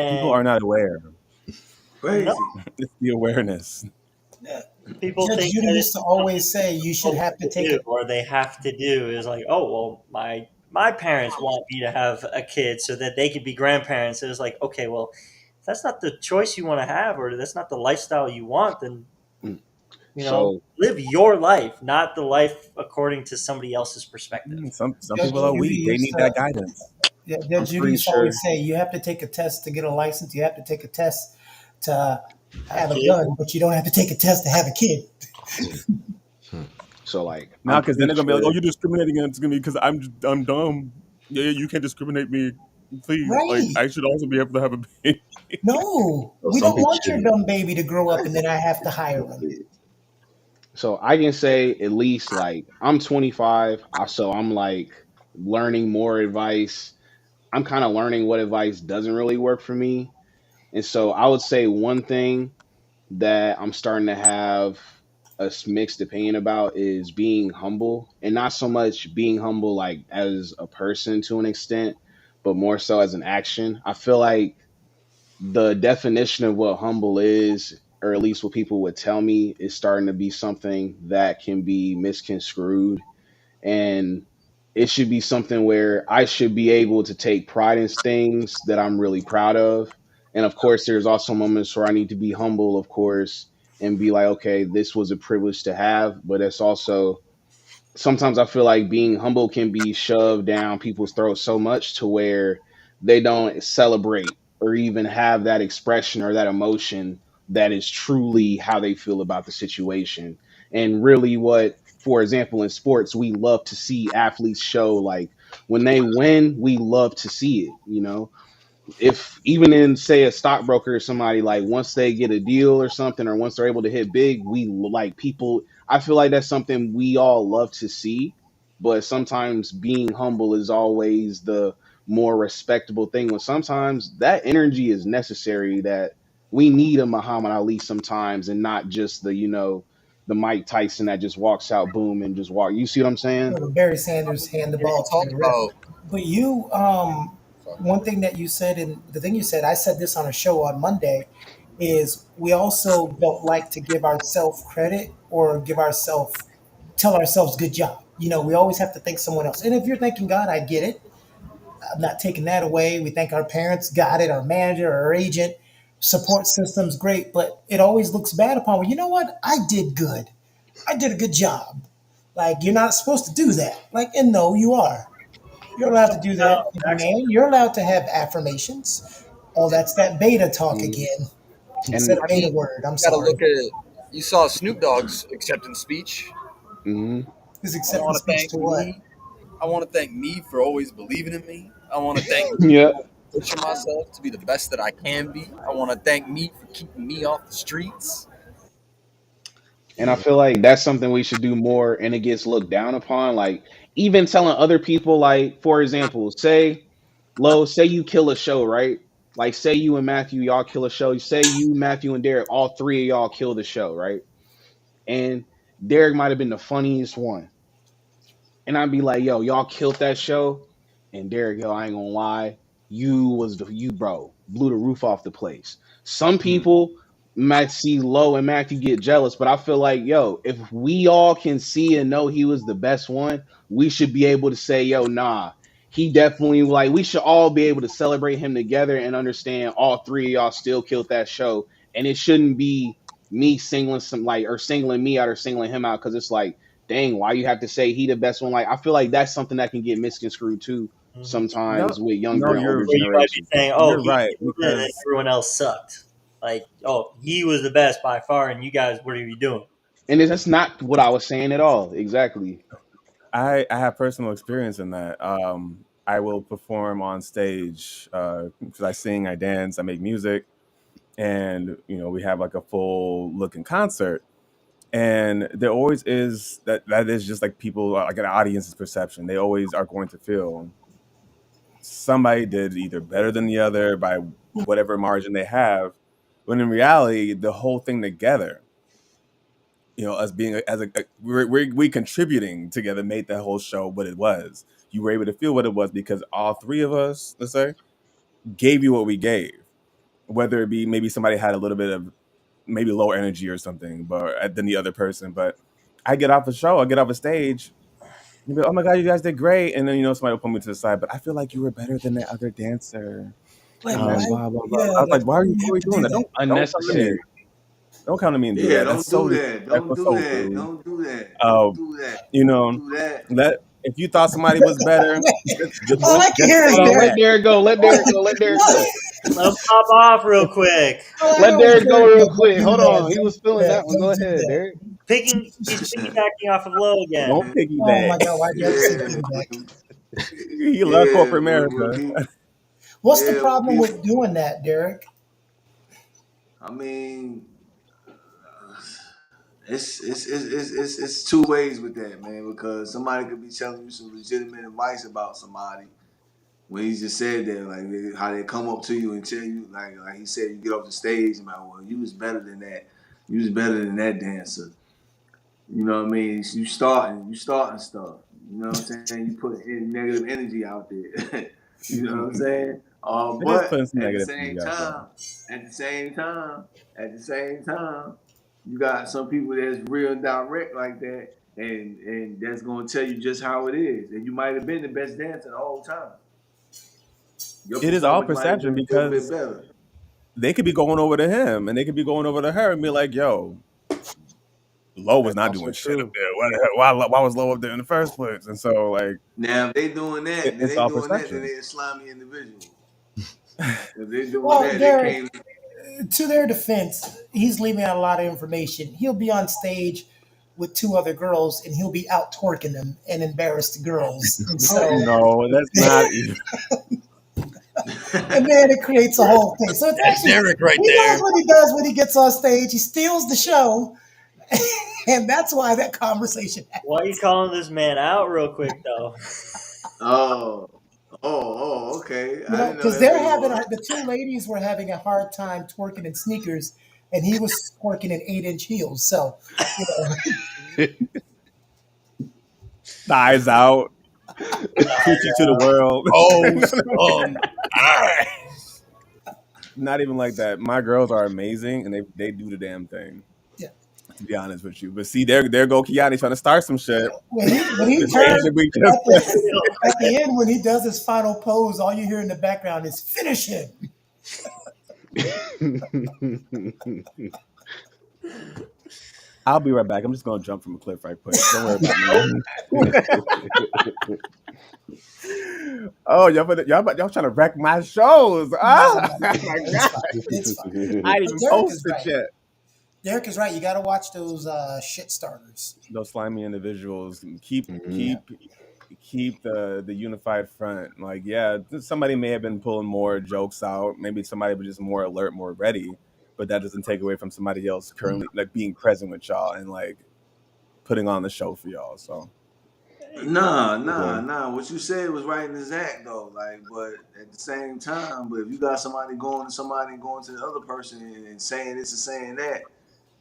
C: People
G: And
C: are not aware.
G: no,
H: Crazy.
C: It's the awareness.
G: people
B: Judge
G: think
B: Judy
G: that
B: used
G: it's
B: to
G: something
B: always say you should
G: supposed
B: have to
G: to
B: take
G: do
B: a
G: or they have to do is like, oh well, my parents want me to have a kid so that they could be grandparents. It's like, okay, well, if that's not the choice you want to have, or that's not the lifestyle you want, then
F: so
G: live your life, not the life according to somebody else's perspective.
C: Some
B: Judge
C: people are
B: Judy
C: weak. They
B: used
C: need
B: to
C: that guidance.
B: yeah,
F: I'm
B: Judge Judy
F: pretty
B: used to always
F: sure.
B: say you have to take a test to get a license. You have to take a test to
G: Have
B: have a
G: kids.
B: gun, but you don't have to take a test to have a kid.
D: Hmm.
F: So like
C: Now,
F: I'm
C: because then
F: pretty
C: they're gonna be like, "Oh,
F: sure.
C: you're discriminating against me because I'm dumb." Yeah, you can't discriminate me, please. Like,
B: Right.
C: I should also be able to have a baby.
B: No,
D: So
B: we
D: some
B: don't
D: people
B: want your
D: shouldn't.
B: dumb baby to grow up and then I have to hire him.
F: So I can say at least like I'm 25, so I'm like learning more advice. I'm kind of learning what advice doesn't really work for me. And so I would say one thing that I'm starting to have a mixed opinion about is being humble, and not so much being humble like as a person to an extent, but more so as an action. I feel like the definition of what humble is, or at least what people would tell me, is starting to be something that can be misconstrued. And it should be something where I should be able to take pride in things that I'm really proud of. And of course, there's also moments where I need to be humble, of course, and be like, okay, this was a privilege to have. But it's also sometimes I feel like being humble can be shoved down people's throats so much to where they don't celebrate or even have that expression or that emotion that is truly how they feel about the situation. And really, what, for example, in sports, we love to see athletes show, like when they win, we love to see it, you know. If even in, say, a stockbroker or somebody, like once they get a deal or something, or once they're able to hit big, we like people. I feel like that's something we all love to see, but sometimes being humble is always the more respectable thing. When sometimes that energy is necessary, that we need a Muhammad Ali sometimes, and not just the, the Mike Tyson that just walks out, boom, and just walk. You see what I'm saying?
B: Well, Barry Sanders hand the
E: When you
B: ball to
E: talk
B: the ref.
E: about,
B: But you,
E: sorry.
B: one thing that you said, and the thing you said, I said this on a show on Monday, is we also don't like to give ourselves credit or tell ourselves good job. We always have to thank someone else. And if you're thanking God, I get it. I'm not taking that away. We thank our parents, got it, our manager, our agent, support system's great, but it always looks bad upon, well, you know what? I did good. I did a good job. Like, you're not supposed to do that. Like, and no, you are. You're allowed to do that
G: No,
B: as a
G: actually,
B: man. You're allowed to have affirmations. Oh, that's that beta talk
F: Mhm.
B: again. Said
F: And
B: a
E: I
B: beta
E: mean,
B: word. I'm
E: you got to
B: sorry.
E: look at. You saw Snoop Dogg's acceptance speech.
F: mhm.
B: His
E: I want
B: acceptance
E: to
B: speech
E: thank
B: to what?
E: me. I want to thank me for always believing in me. I want to thank me
F: Yeah.
E: for pushing myself to be the best that I can be. I want to thank me for keeping me off the streets.
F: And I feel like that's something we should do more, and it gets looked down upon. Like, even telling other people, like, for example, say you kill a show, right? Like, say you and Matthew, y'all kill a show. Say you, Matthew, and Derek, all three of y'all kill the show, right? And Derek might have been the funniest one. And I'd be like, yo, y'all killed that show. And Derek, yo, I ain't gonna lie, you bro, blew the roof off the place. Some
C: Mm.
F: people might see Low and Matthew get jealous, but I feel like, yo, if we all can see and know he was the best one, we should be able to say, yo, nah, he definitely, like, we should all be able to celebrate him together and understand all three of y'all still killed that show. And it shouldn't be me singling some, like, or singling me out or singling him out, because it's like, dang, why you have to say he the best one? Like, I feel like that's something that can get misconstrued too
G: hmm
F: sometimes
C: No,
F: with
C: no,
F: younger and older
C: you're
G: where you might be
F: generations.
G: saying, "Oh,
C: you're
G: he
C: right
G: killed it, and
C: because
G: everyone else sucked." Like, oh, he was the best by far, and you guys, what are you doing?
F: And that's not what I was saying at all. Exactly.
C: I have personal experience in that. I will perform on stage because I sing, I dance, I make music, and we have like a full looking concert. And there always is that is just like people like an audience's perception. They always are going to feel somebody did either better than the other by whatever margin they have, when in reality the whole thing together, us being we contributing together made that whole show what it was. You were able to feel what it was because all three of us, let's say, gave you what we gave, whether it be maybe somebody had a little bit of maybe low energy or something but than the other person. But I get off the show, I get off a stage, you'd be, oh my god, you guys did great, and then somebody will pull me to the side, but I feel like you were better than that other dancer.
B: Like, why?
F: Mm.
C: Blah blah blah.
B: Yeah,
C: I was
B: like,
C: like,
B: why
C: why are
B: do
C: you
B: you have
C: always
B: to
C: doing
B: do
C: that?
B: that?
C: Don't come to me.
F: Unnecessary.
C: Don't come to me and do
H: Yeah,
C: that. That's
H: don't
C: so
H: do that. Don't
C: disrespectful,
H: do
C: so
H: that.
C: rude.
H: Don't do that.
C: Uh,
H: Don't do that.
C: you
H: Don't
C: know,
H: do that.
C: let if you thought somebody was better,
B: All I can
C: just
B: hear is
F: Hold
C: say
F: on, let
B: Derek.
C: that.
F: Derek go. Let Derek go. Let Derek go.
G: Let him pop off real quick.
B: All I
F: Let
B: know is
F: Derek go
B: Derek.
F: real
B: Go, don't
F: quick.
B: do
F: Hold
B: that.
F: on. He
B: Don't
F: was
B: do
F: feeling
B: that.
F: that one. Go
B: Don't do
F: ahead,
B: that.
F: Derek.
G: He's piggybacking off of Low
C: Don't
G: again.
B: Oh
C: piggyback.
B: my God, why'd you have to say
H: Yeah,
B: piggyback?
C: He love
H: yeah.
C: corporate
H: When
C: America.
H: people,
B: What's the
H: yeah, when
B: problem
H: people.
B: with doing that, Derek?
H: I mean, it's two ways with that, man. Because somebody could be telling you some legitimate advice about somebody when he just said that, like how they come up to you and tell you, like he said, you get off the stage and like, well, you was better than that. You was better than that dancer. You know what I mean? You starting stuff. You know what I'm saying? You put negative energy out there. You know what I'm saying?
C: It is putting
H: But
C: some
H: at the
C: negative
H: same
C: energy out there.
H: time, at the same time, at the same time, you got some people that's real direct like that, and that's gonna tell you just how it is. And you might have been the best dancer the whole time. Your
C: It is all
H: performance might have
C: perception
H: been a little bit
C: because
H: better.
C: they could be going over to him and they could be going over to her and be like, "Yo, Low was
F: That's
C: not
F: also
C: doing shit up
F: true.
C: there. Why was Low up there in the first place?" And so, like,
H: Now, if they doing that,
C: it's
H: they
C: all
H: doing that, then
C: perception.
H: they a slimy individual. If they're doing
B: Well,
H: that, they
B: Derek,
H: can't.
B: to their defense, he's leaving out a lot of information. He'll be on stage with two other girls and he'll be out twerking them and embarrass the girls. And
C: Oh
B: so,
C: no, that's not even.
B: and then it creates a whole thing. So it's
E: That's
B: actually,
E: Derek right
B: he knows
E: there.
B: what he does when he gets on stage. He steals the show. And that's why that conversation
G: Why are you calling this man out real quick though?
H: Oh, okay. I didn't know
B: because
H: that's
B: they're
H: what it
B: having
H: was.
B: the two ladies were having a hard time twerking in sneakers, and he was twerking in 8-inch heels. So, you know,
C: Thighs out, coochie to the world.
E: Oh, I.
C: Not even like that. My girls are amazing, and they do the damn thing.
B: yeah.
C: To be honest with you, but see, there go Kiani trying to start some shit.
B: When he
C: The same
B: turns
C: shit we just
B: at the end when he does his final pose, all you hear in the background is "finish him."
C: I'll be right back. I'm just gonna jump from a cliff right quick. Don't worry about me. Oh, y'all trying to wreck my shows?
B: No,
C: Ah,
B: no,
C: my
B: no, it's
C: God,
B: fine. It's fine.
C: I didn't
B: But
C: even
B: Derek
C: post
B: is
C: the
B: right.
C: shit.
B: Derek is right. You got to watch those shit starters.
C: Those slimy individuals
B: Yeah.
C: keep the unified front. Like, yeah, somebody may have been pulling more jokes out. Maybe somebody was just more alert, more ready. But that doesn't take away from somebody else currently like being present with y'all and like putting on the show for y'all. So
H: Nah. What you said was right in exact though. Like, but at the same time, but if you got somebody going to the other person and saying this and saying that,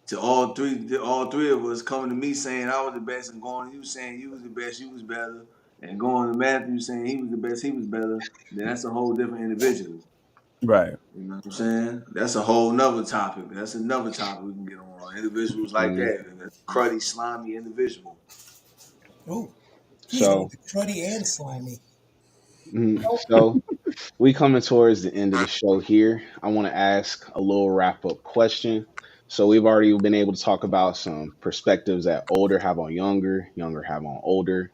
H: to all three of us coming to me saying I was the best and going to you saying you was the best, you was better, and going to Matthew saying he was the best, he was better, then that's a whole different individual.
C: right.
H: You know what I'm saying? That's a whole nother topic. That's another topic we can get on. Individuals like that. And a cruddy, slimy individual.
B: Ooh, he's
F: So,
B: both cruddy and slimy.
F: so we coming towards the end of the show here. I want to ask a little wrap up question. So we've already been able to talk about some perspectives that older have on younger, younger have on older.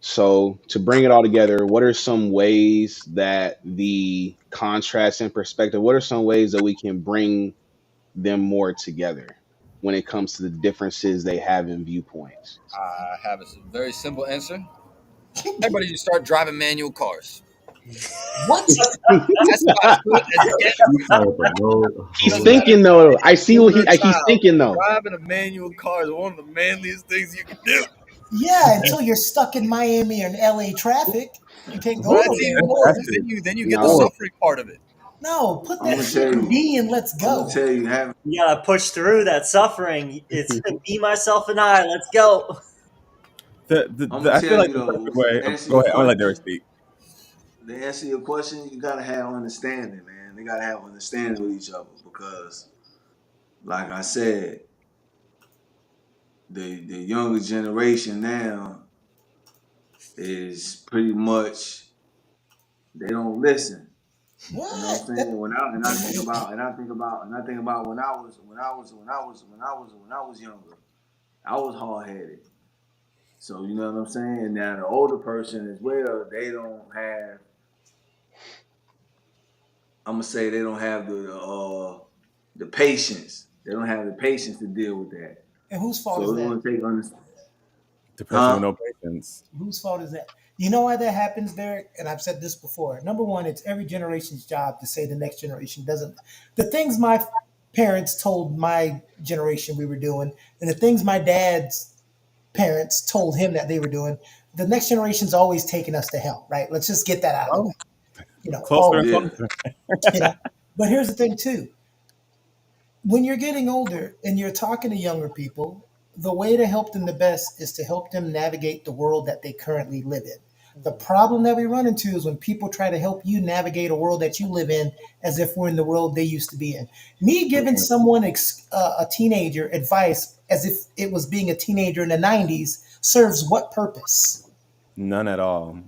F: So to bring it all together, what are some ways that the contrast in perspective, what are some ways that we can bring them more together when it comes to the differences they have in viewpoints?
E: I have a very simple answer. Everybody should start driving manual cars.
B: What?
E: That's about as good as it gets.
D: You talking about
F: He's
E: Doesn't matter
F: thinking
E: if
F: though. I see
E: you're
F: what
E: older or
F: he's
E: child.
F: thinking though.
E: Driving a manual car is one of the manliest things you can do.
B: Yeah, until you're stuck in Miami or in LA traffic. You can't
E: Well,
B: go
E: that's
B: nowhere.
E: even
C: That's
E: more because
C: stressful.
E: then you get the
F: No,
E: suffering part of it.
B: No, put
H: I'm
B: that
H: gonna
B: shit
H: tell
B: in
H: you.
B: B and let's
H: I'm gonna
B: go.
H: tell you having
G: You gotta push through that suffering. It's me, myself, and I. Let's go.
H: I'm gonna
C: I feel
H: tell
C: like
H: you
C: the
H: though,
C: perfect way.
H: to answer
C: Go
H: your
C: ahead. I'm gonna let Derek
H: question,
C: speak.
H: you gotta have understanding, man. They gotta have understanding with each other because, like I said, the younger generation now is pretty much they don't listen. You know what
B: What?
H: I'm saying? When I think about when I was younger, I was hard headed. So you know what I'm saying? Now the older person as well, they don't have I'm gonna say they don't have the patience. They don't have the patience to deal with that.
B: And whose fault
H: So
B: is
H: it's
B: that?
H: gonna take
C: The person with
H: huh?
C: no patience.
B: Whose fault is that? You know why that happens, Derek? And I've said this before. Number one, it's every generation's job to say the next generation doesn't. The things my parents told my generation we were doing, and the things my dad's parents told him that they were doing, the next generation's always taking us to hell, right? Let's just get that out of the way.
C: Oh, closer and
B: Always.
H: Yeah.
C: closer.
B: You know. But here's the thing, too. When you're getting older and you're talking to younger people, the way to help them the best is to help them navigate the world that they currently live in. The problem that we run into is when people try to help you navigate a world that you live in as if we're in the world they used to be in. Me giving someone, a teenager, advice as if it was being a teenager in the 90s serves what purpose?
C: None at all.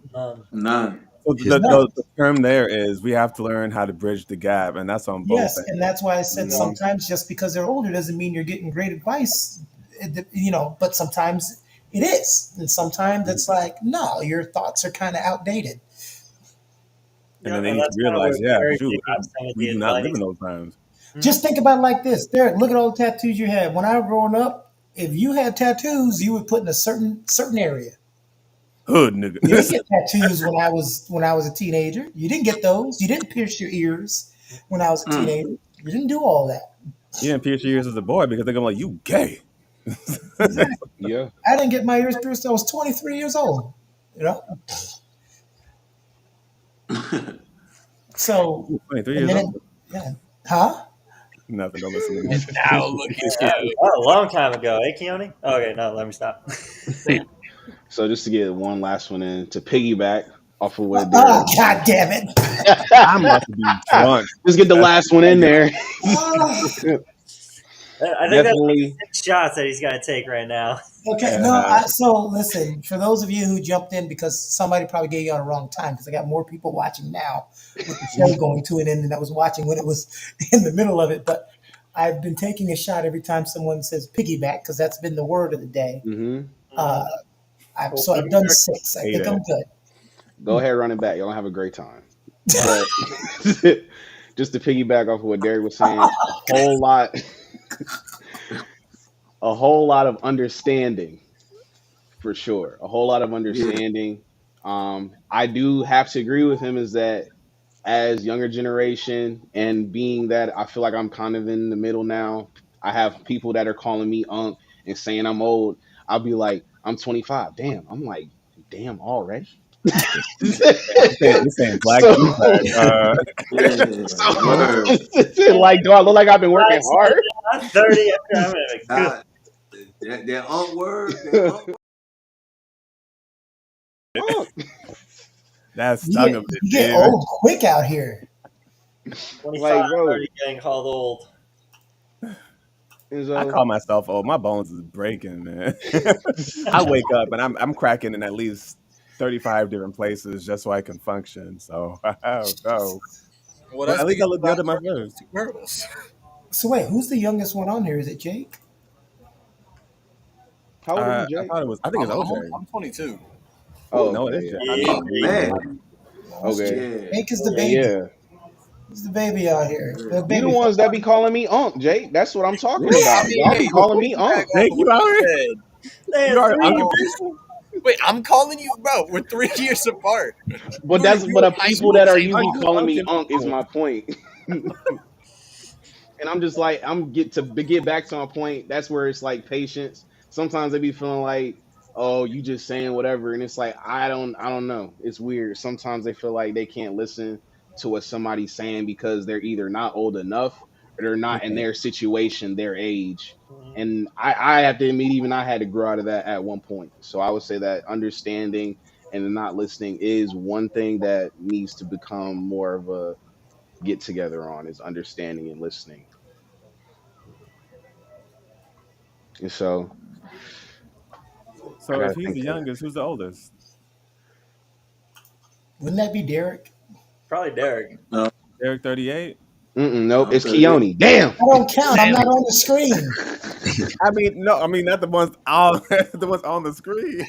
H: None.
C: So
D: his
B: None.
C: the term there is we have to learn how to bridge the gap, and that's on both
B: Yes,
C: ends.
B: and that's why I said
C: You know?
B: sometimes just because they're older doesn't mean you're getting great advice. But sometimes it is, and sometimes it's like, no, your thoughts are kind of outdated.
C: And
G: Yeah,
C: then they
G: and
C: need to
G: that's kind of
C: realize,
G: where
C: yeah,
G: cherry
C: shoot,
G: picking some of
C: we
G: the
C: do not live in
G: advice.
C: those times.
B: Just think about it like this. Derek, look at all the tattoos you had. When I was growing up, if you had tattoos, you were put in a certain area.
C: Hood
B: You didn't
C: nigga.
B: get tattoos when I was a teenager. You didn't get those. You didn't pierce your ears when I was a
H: Mm.
B: teenager. You didn't do all that.
C: You didn't pierce your ears as a boy because they're gonna like you gay.
B: Exactly.
F: Yeah.
B: I didn't get my ears pierced. Till I was 23 years old. You know. So,
C: 23
B: and
C: years
B: then,
C: old.
B: yeah, huh?
C: Nothing. Don't listen to me.
E: And now look at you.
G: Oh, a long time ago, eh, Keone? Okay, no, let me stop.
F: So just to get one last one in to piggyback off of what
B: Oh,
F: Derek was
B: God
F: saying.
B: damn it!
C: I must be drunk.
F: Just get the
C: That's
F: last one in there.
B: Oh,
G: I think that's like
F: Definitely.
G: 6 shots that he's got to take right now.
B: okay, no. So listen, for those of you who jumped in because somebody probably gave you on the wrong time, because I got more people watching now with the show going to an end than I was watching when it was in the middle of it. But I've been taking a shot every time someone says piggyback because that's been the word of the day.
F: Hmm.
B: Uh,
G: Well,
B: so I've done six. I
C: hate
B: think I'm
C: it.
B: good.
F: Go ahead, running back. Y'all gonna have a great time. But just to piggyback off of what Derek was saying, a whole lot of understanding for sure. A whole lot of
H: Yeah.
F: understanding. I do have to agree with him is that as younger generation and being that I feel like I'm kind of in the middle now, I have people that are calling me unk and saying I'm old. I'll be like, I'm 25. Damn. I'm like, damn already.
C: You're saying black
F: So,
C: G flag.
H: Yeah. Word.
F: so like, do I look like I've been
G: I
F: working
G: said,
F: hard?
G: I'm 30 after I'm having a good.
H: Uh, that unk word, that unk word.
F: Oh,
C: That
B: You
C: stung
B: get
C: a bit,
B: you get
C: Dave.
B: old quick out here.
G: 25,
F: like, bro.
G: 30 getting called old.
F: And
C: I
F: so,
C: call myself old. My bones is breaking, man. I wake up and I'm cracking in at least 35 different places just so I can function. So, oh.
E: Well,
C: But
E: that's
C: at least I
E: because
C: look
E: you
C: good
E: guys
C: at my
E: are
C: first.
E: two girls.
B: So wait, who's the youngest one on here? Is it Jake?
F: how old are you,
C: I
F: Jake?
C: thought it was. I think it's OJ.
E: I'm 22.
F: Oh,
C: No, it
F: okay,
C: is
F: yeah.
C: Jay. I
G: Yeah,
C: know.
H: Oh
G: yeah.
H: man.
B: No, it's
F: Okay.
B: Jake.
H: Yeah.
B: Jake is the
F: And
B: baby.
F: yeah.
B: He's the baby out here.
H: Yeah.
B: The
F: You the
B: baby.
F: ones that be calling me unk, Jake. That's what I'm talking
E: Wait, I
F: about.
E: mean,
F: Y'all
E: hey,
F: be
E: to
F: calling me
E: piggyback
F: unk.
E: off
C: Jake,
E: of
C: you
E: what
C: out
E: you
C: here?
E: said.
C: You
G: There's
C: are
G: three
C: under
G: of
C: people?
E: Wait, I'm calling you, bro. We're 3 years apart.
F: But
E: We were,
F: that's
E: we
F: but
E: were
F: the
E: in high
F: people
E: school at
F: that
E: the
F: are
E: same
C: Are
F: usually
C: you
F: calling me
C: unking
F: unk is
C: people?
F: my point. And I'm just like, get back to my point. That's where it's like patience. Sometimes they be feeling like, oh, you just saying whatever, and it's like I don't know. It's weird. Sometimes they feel like they can't listen to what somebody's saying because they're either not old enough or they're not in
C: Okay.
F: their situation, their age.
G: time.
F: And I have to admit, even I had to grow out of that at one point. So I would say that understanding and not listening is one thing that needs to become more of a get together on is understanding and listening. And so I
C: So if
F: gotta
C: he's
F: think
C: the
F: to
C: youngest, who's the oldest?
B: Wouldn't that be Derek?
G: Probably Derek.
H: No,
C: Derek 38.
F: nope,
H: I'm
F: it's
H: 38.
F: Keone. Damn.
B: I don't count. I'm not on the screen.
C: I mean, no, I mean not the ones all the ones on the screen.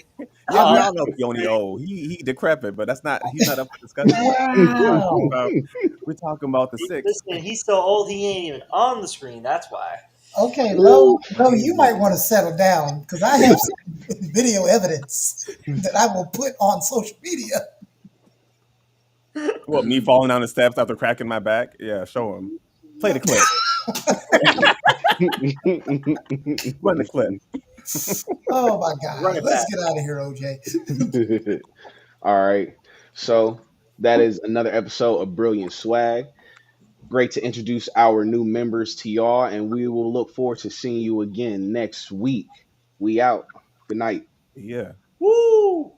C: Yeah, we
G: Oh,
B: I'm
C: all know Keone old. He decrepit, but he's not up for discussion.
B: wow.
C: We're talking about the six.
G: listen, he's so old he ain't even on the screen. That's why.
B: Okay,
F: Woo.
B: Lo, you might want to settle down because I have some video evidence that I will put on social media.
C: What, me falling down the steps after cracking my back? Yeah, show him. Play the clip. Run the clip.
B: Oh my
G: Run
B: God.
G: it
B: Let's
G: back.
B: get out of here, OJ.
F: All right. So that is another episode of Brilliant Swag. Great to introduce our new members to y'all, and we will look forward to seeing you again next week. We out. Good night.
C: Yeah.
G: Woo!